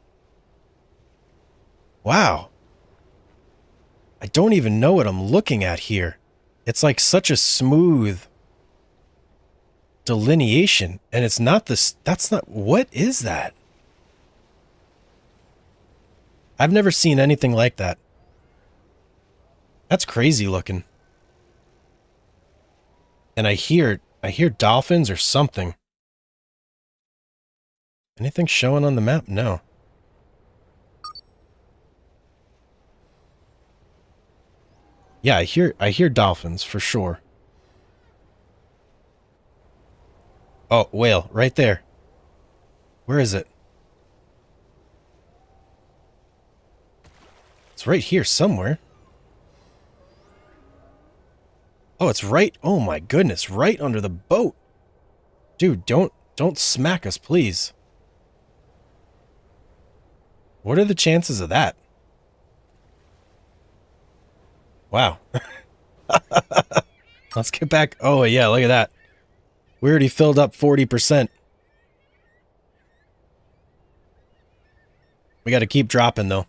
Speaker 1: Wow. I don't even know what I'm looking at here. It's like such a smooth delineation. And it's not this. That's not. What is that? I've never seen anything like that. That's crazy looking. And I hear dolphins or something. Anything showing on the map? No. Yeah, I hear dolphins for sure. Oh, whale, right there. Where is it? It's right here somewhere. Oh, it's right. Oh my goodness, right under the boat. Dude, don't smack us, please. What are the chances of that? Wow. Let's get back. Oh, yeah, look at that. We already filled up 40%. We got to keep dropping, though.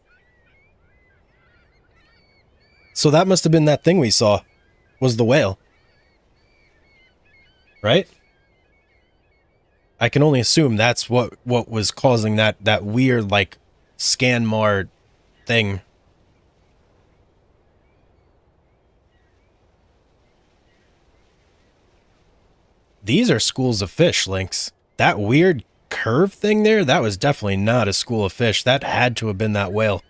Speaker 1: So that must have been that thing we saw. Was the whale. Right? I can only assume that's what was causing that weird, like, Scanmar thing. These are schools of fish, Lynx. That weird curve thing there, that was definitely not a school of fish. That had to have been that whale.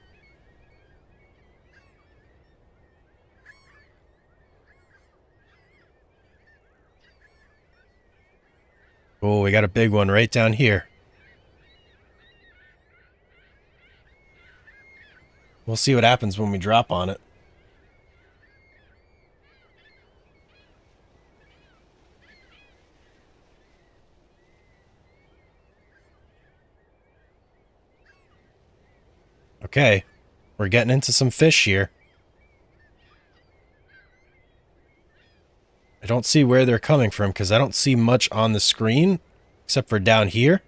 Speaker 1: Oh, we got a big one right down here. We'll see what happens when we drop on it. Okay, we're getting into some fish here. I don't see where they're coming from because I don't see much on the screen except for down here.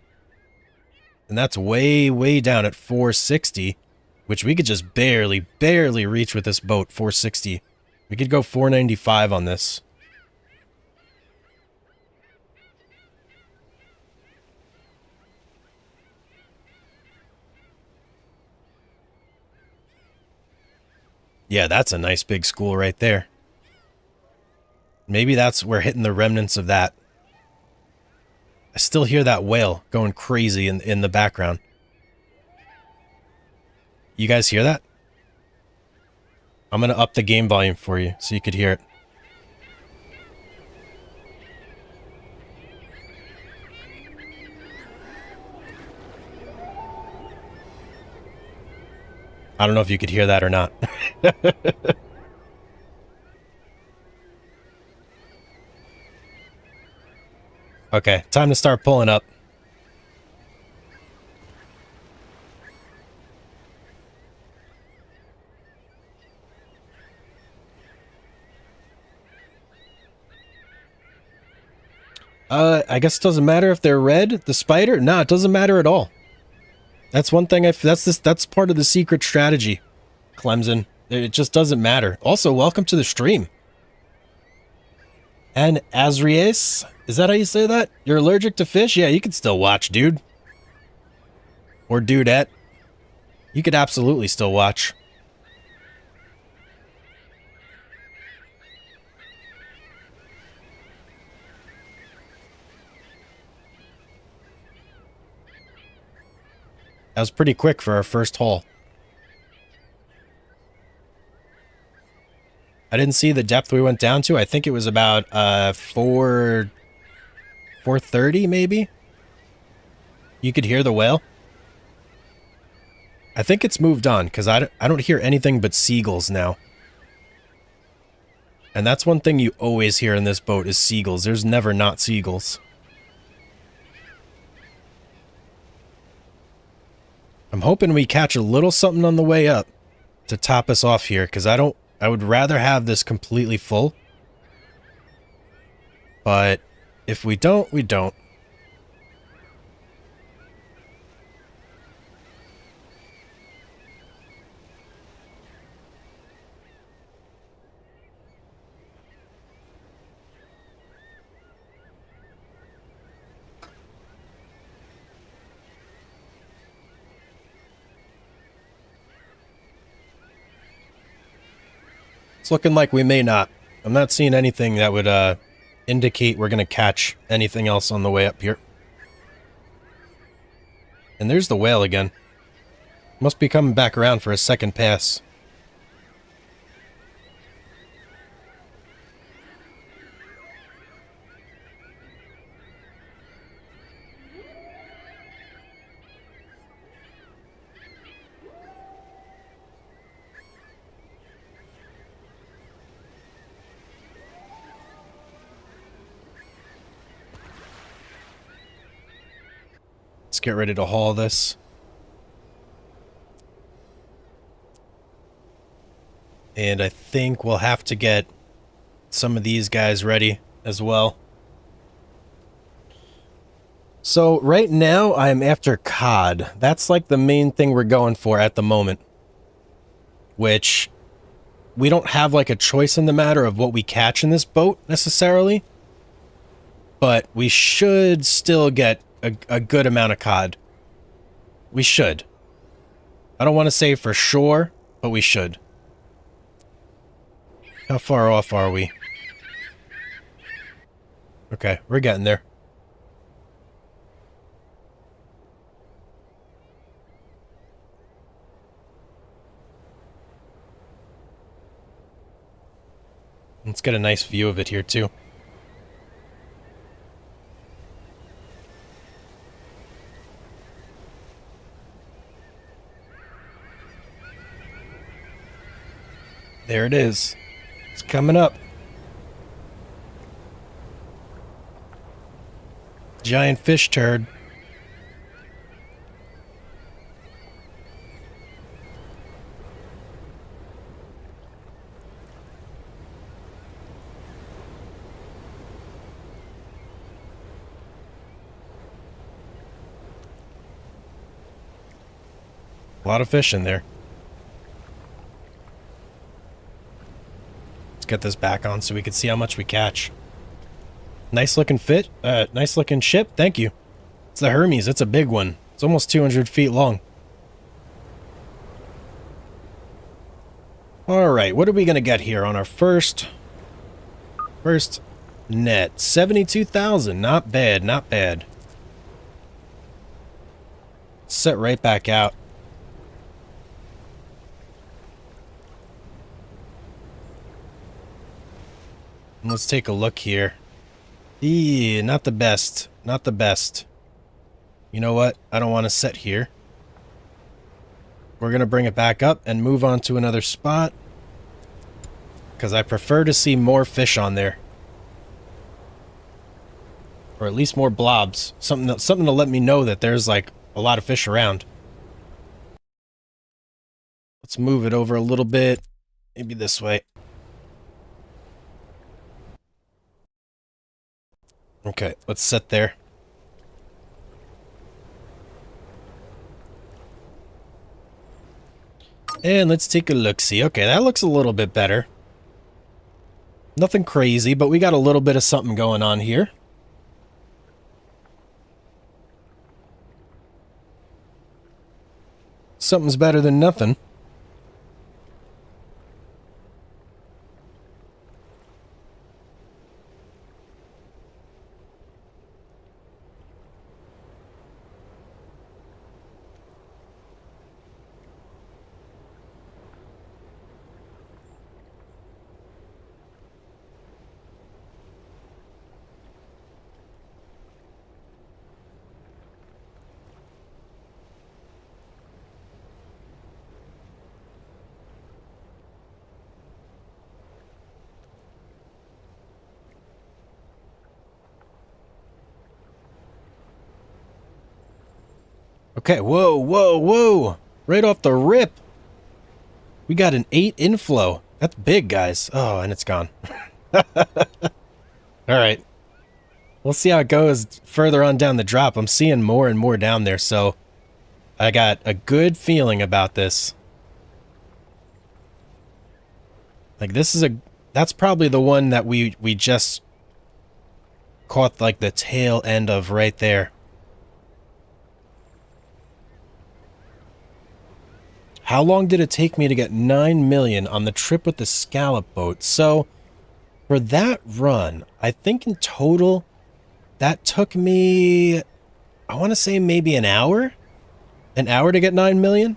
Speaker 1: And that's way, way down at 460, which we could just barely reach with this boat, 460. We could go 495 on this. Yeah, that's a nice big school right there. Maybe we're hitting the remnants of that. I still hear that whale going crazy in the background. You guys hear that? I'm going to up the game volume for you so you could hear it. I don't know if you could hear that or not. Okay, time to start pulling up. I guess it doesn't matter if they're red, the spider? No, it doesn't matter at all. That's one thing that's part of the secret strategy, Clemson. It just doesn't matter. Also, welcome to the stream. And Azries, is that how you say that? You're allergic to fish? Yeah, you can still watch, dude. Or dudette. You could absolutely still watch. That was pretty quick for our first haul. I didn't see the depth we went down to. I think it was about 430 maybe. You could hear the whale. I think it's moved on because I don't hear anything but seagulls now. And that's one thing you always hear in this boat is seagulls. There's never not seagulls. I'm hoping we catch a little something on the way up to top us off here because I would rather have this completely full. But if we don't, we don't. It's looking like we may not. I'm not seeing anything that would indicate we're going to catch anything else on the way up here. And there's the whale again. Must be coming back around for a second pass. Let's get ready to haul this. And I think we'll have to get some of these guys ready as well. So right now I'm after cod. That's like the main thing we're going for at the moment. Which we don't have like a choice in the matter of what we catch in this boat necessarily. But we should still get a good amount of cod. We should. I don't want to say for sure, but we should. How far off are we? Okay, we're getting there. Let's get a nice view of it here too. There it is. It's coming up. Giant fish turd. A lot of fish in there. Let's get this back on so we can see how much we catch. Nice looking nice looking ship. Thank you. It's the Hermes. It's a big one. It's almost 200 feet long. All right, what are we gonna get here on our first net? 72,000. Not bad. Not bad. Set right back out. Let's take a look here. Not the best. Not the best. You know what? I don't want to set here. We're going to bring it back up and move on to another spot. Because I prefer to see more fish on there. Or at least more blobs. Something to let me know that there's like a lot of fish around. Let's move it over a little bit. Maybe this way. Okay, let's sit there. And let's take a look-see. Okay, that looks a little bit better. Nothing crazy, but we got a little bit of something going on here. Something's better than nothing. Okay, whoa, whoa, whoa. Right off the rip. We got an 8 inflow. That's big, guys. Oh, and it's gone. Alright. We'll see how it goes further on down the drop. I'm seeing more and more down there, so I got a good feeling about this. Like, that's probably the one that we just caught, like, the tail end of right there. How long did it take me to get 9 million on the trip with the scallop boat? So, for that run, I think in total, that took me, I want to say maybe an hour? An hour to get 9 million?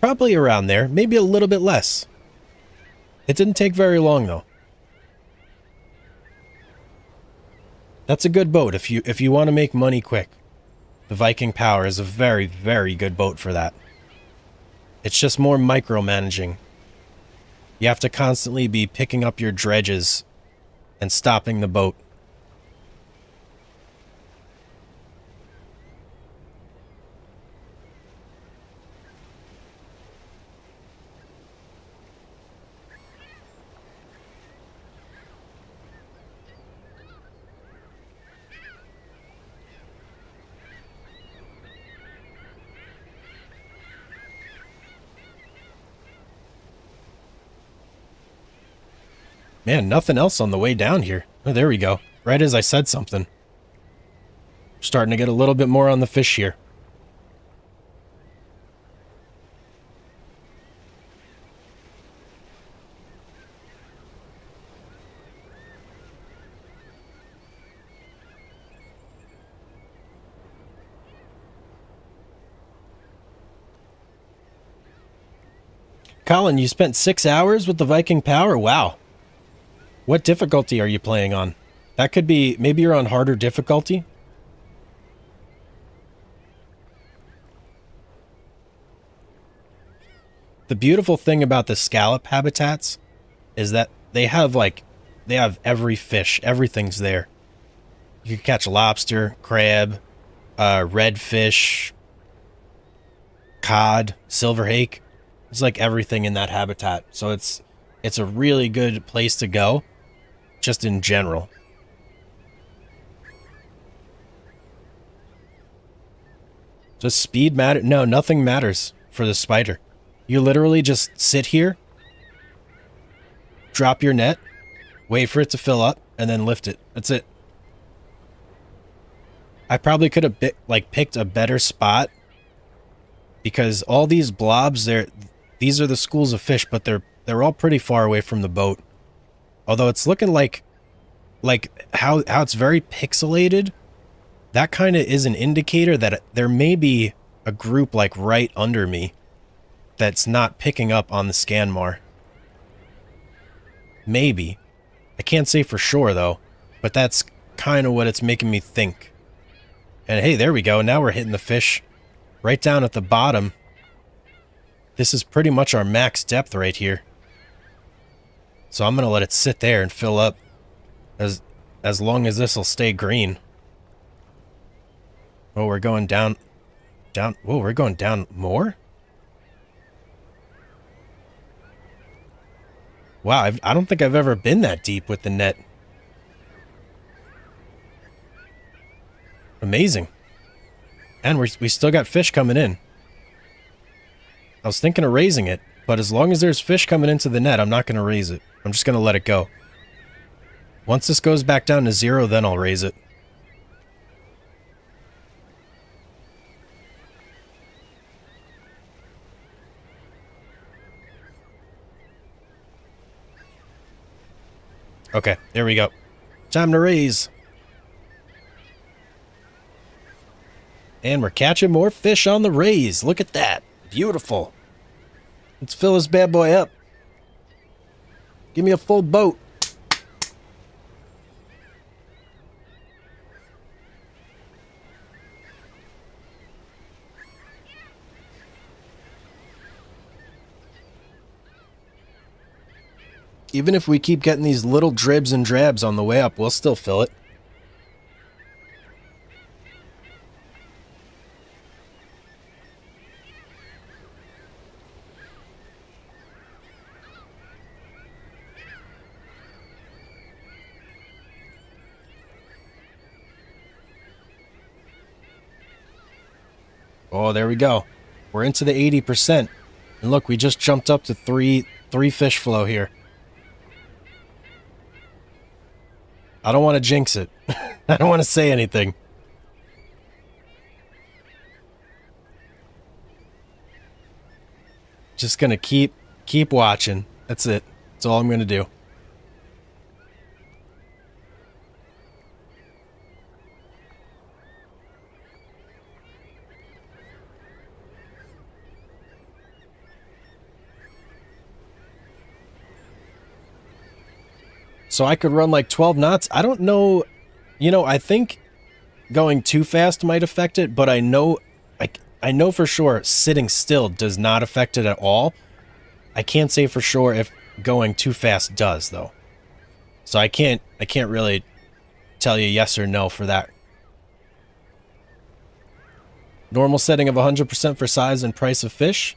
Speaker 1: Probably around there, maybe a little bit less. It didn't take very long, though. That's a good boat if you want to make money quick. The Viking Power is a very, very good boat for that. It's just more micromanaging. You have to constantly be picking up your dredges and stopping the boat. Man, nothing else on the way down here. Oh, there we go. Right as I said something. Starting to get a little bit more on the fish here. Colin, you spent 6 hours with the Viking Power? Wow. What difficulty are you playing on? That could be, maybe you're on harder difficulty? The beautiful thing about the scallop habitats is that they have every fish. Everything's there. You can catch lobster, crab, redfish, cod, silver hake. It's like everything in that habitat. So it's a really good place to go, just in general. Does speed matter? No, nothing matters for the spider. You literally just sit here, drop your net, wait for it to fill up, and then lift it. That's it. I probably could have picked a better spot, because all these blobs, these are the schools of fish, but they're all pretty far away from the boat. Although it's looking like how it's very pixelated. That kind of is an indicator that there may be a group like right under me that's not picking up on the Scanmar. Maybe. I can't say for sure though, but that's kind of what it's making me think. And hey, there we go. Now we're hitting the fish right down at the bottom. This is pretty much our max depth right here. So I'm going to let it sit there and fill up as long as this will stay green. Oh, we're going down. Whoa, we're going down more? Wow, I don't think I've ever been that deep with the net. Amazing. And we still got fish coming in. I was thinking of raising it, but as long as there's fish coming into the net, I'm not going to raise it. I'm just going to let it go. Once this goes back down to 0, then I'll raise it. Okay, there we go. Time to raise. And we're catching more fish on the raise. Look at that. Beautiful. Let's fill this bad boy up. Give me a full boat. Even if we keep getting these little dribs and drabs on the way up, we'll still fill it. Oh, there we go. We're into the 80%. And look, we just jumped up to three fish flow here. I don't want to jinx it. I don't want to say anything. Just gonna keep watching. That's it. That's all I'm gonna do. So I could run like 12 knots. I don't know. You know, I think going too fast might affect it, but I know for sure sitting still does not affect it at all. I can't say for sure if going too fast does though. So I can't really tell you yes or no for that. Normal setting of 100% for size and price of fish.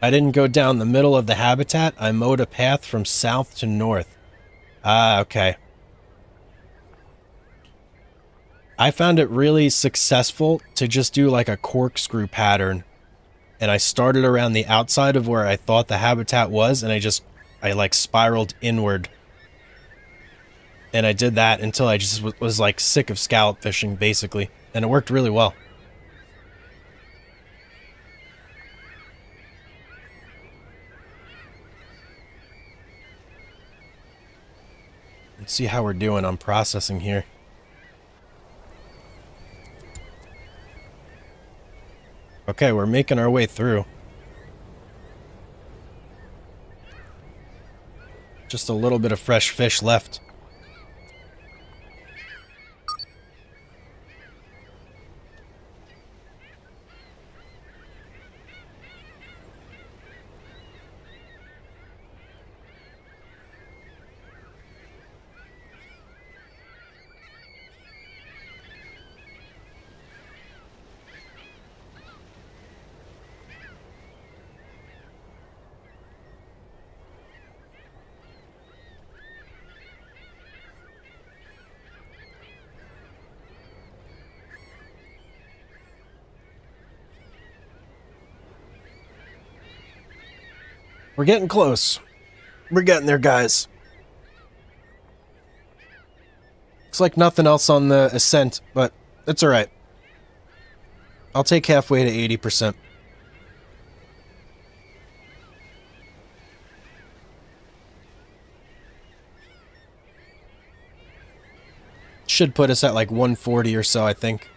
Speaker 1: I didn't go down the middle of the habitat. I mowed a path from south to north. Ah, okay. I found it really successful to just do like a corkscrew pattern. And I started around the outside of where I thought the habitat was, and I like spiraled inward. And I did that until I just was like sick of scallop fishing, basically. And it worked really well. Let's see how we're doing on processing here. Okay, we're making our way through. Just a little bit of fresh fish left. We're getting close. We're getting there, guys. Looks like nothing else on the ascent, but it's alright. I'll take halfway to 80%. Should put us at like 140 or so, I think.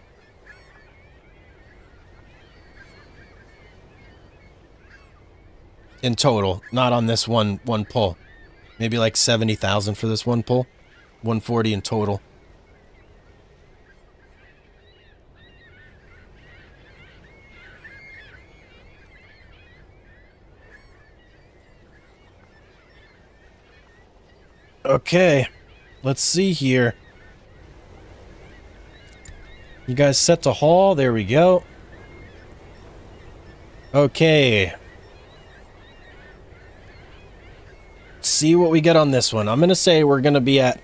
Speaker 1: In total, not on this one pull. Maybe like 70,000 for this one pull. 140 in total. Okay, let's see here. You guys set to haul? There we go. Okay. See what we get on this one. I'm going to say we're going to be at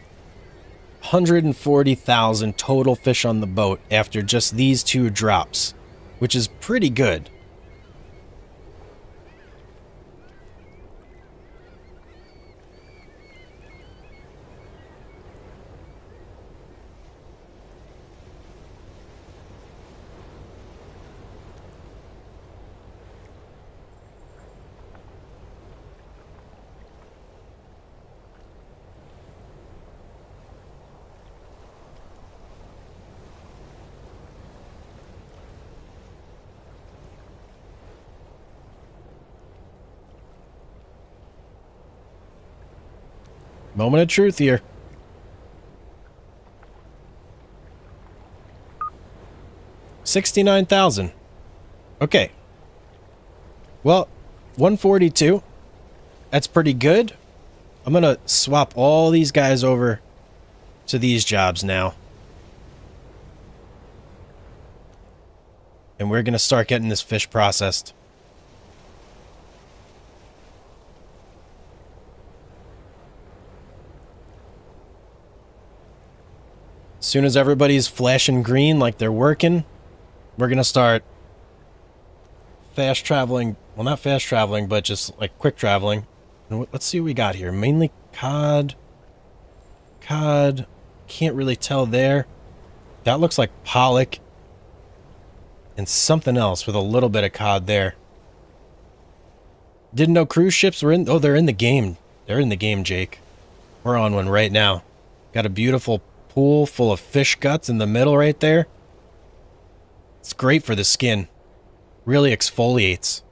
Speaker 1: 140,000 total fish on the boat after just these two drops, which is pretty good. Moment of truth here. $69,000. Okay. Well, 142. That's pretty good. I'm gonna swap all these guys over to these jobs now. And we're gonna start getting this fish processed. As soon as everybody's flashing green like they're working, we're going to start fast traveling. Well, not fast traveling, but just like quick traveling. And let's see what we got here. Mainly cod. Cod. Can't really tell there. That looks like pollock. And something else with a little bit of cod there. Didn't know cruise ships were in. Oh, they're in the game. They're in the game, Jake. We're on one right now. Got a beautiful pool full of fish guts in the middle right there. It's great for the skin. Really exfoliates.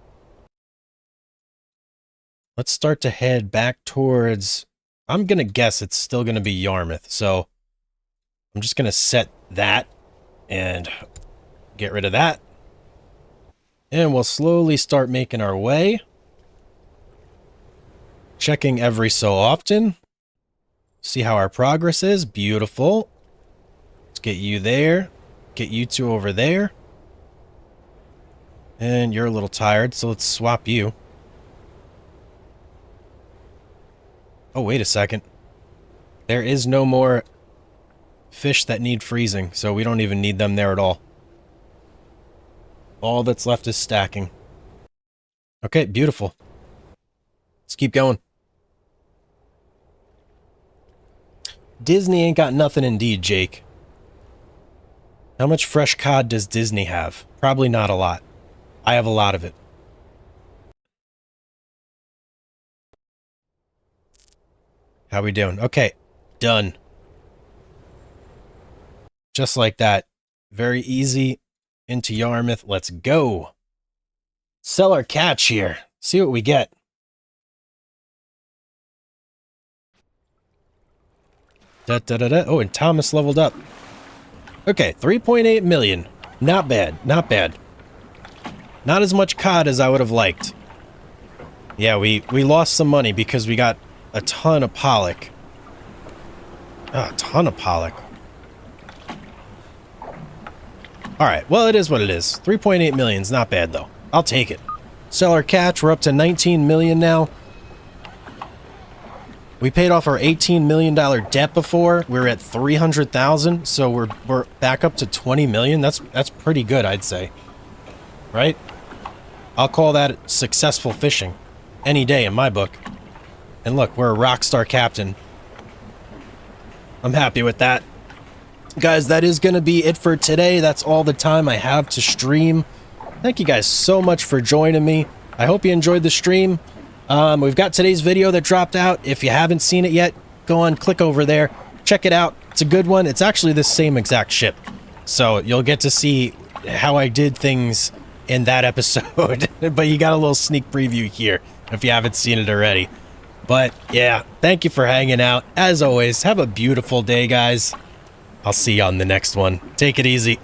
Speaker 1: Let's start to head back towards... I'm going to guess it's still going to be Yarmouth. So I'm just going to set that and get rid of that. And we'll slowly start making our way. Checking every so often. See how our progress is. Beautiful. Let's get you there. Get you two over there. And you're a little tired, so let's swap you. Oh, wait a second. There is no more fish that need freezing, so we don't even need them there at all. All that's left is stacking. Okay, beautiful. Let's keep going. Disney ain't got nothing indeed, Jake. How much fresh cod does Disney have? Probably not a lot. I have a lot of it. How we doing? Okay, done. Just like that. Very easy. Into Yarmouth. Let's go. Sell our catch here. See what we get. Oh, and Thomas leveled up. Okay, 3.8 million. Not bad, not bad. Not as much cod as I would have liked. Yeah, we lost some money because we got a ton of pollock. A ton of pollock. Alright, well, it is what it is. 3.8 million is not bad, though. I'll take it. Sell our catch. We're up to 19 million now. We paid off our $18 million debt before. We were at 300,000, so we're back up to 20 million. That's pretty good, I'd say. Right? I'll call that successful fishing. any day in my book. And look, we're a rock star captain. I'm happy with that. Guys, that is going to be it for today. That's all the time I have to stream. Thank you guys so much for joining me. I hope you enjoyed the stream. We've got today's video that dropped out. If you haven't seen it yet, go on, click over there. Check it out. It's a good one. It's actually the same exact ship. So you'll get to see how I did things in that episode. But you got a little sneak preview here if you haven't seen it already. But yeah, thank you for hanging out. As always, have a beautiful day, guys. I'll see you on the next one. Take it easy.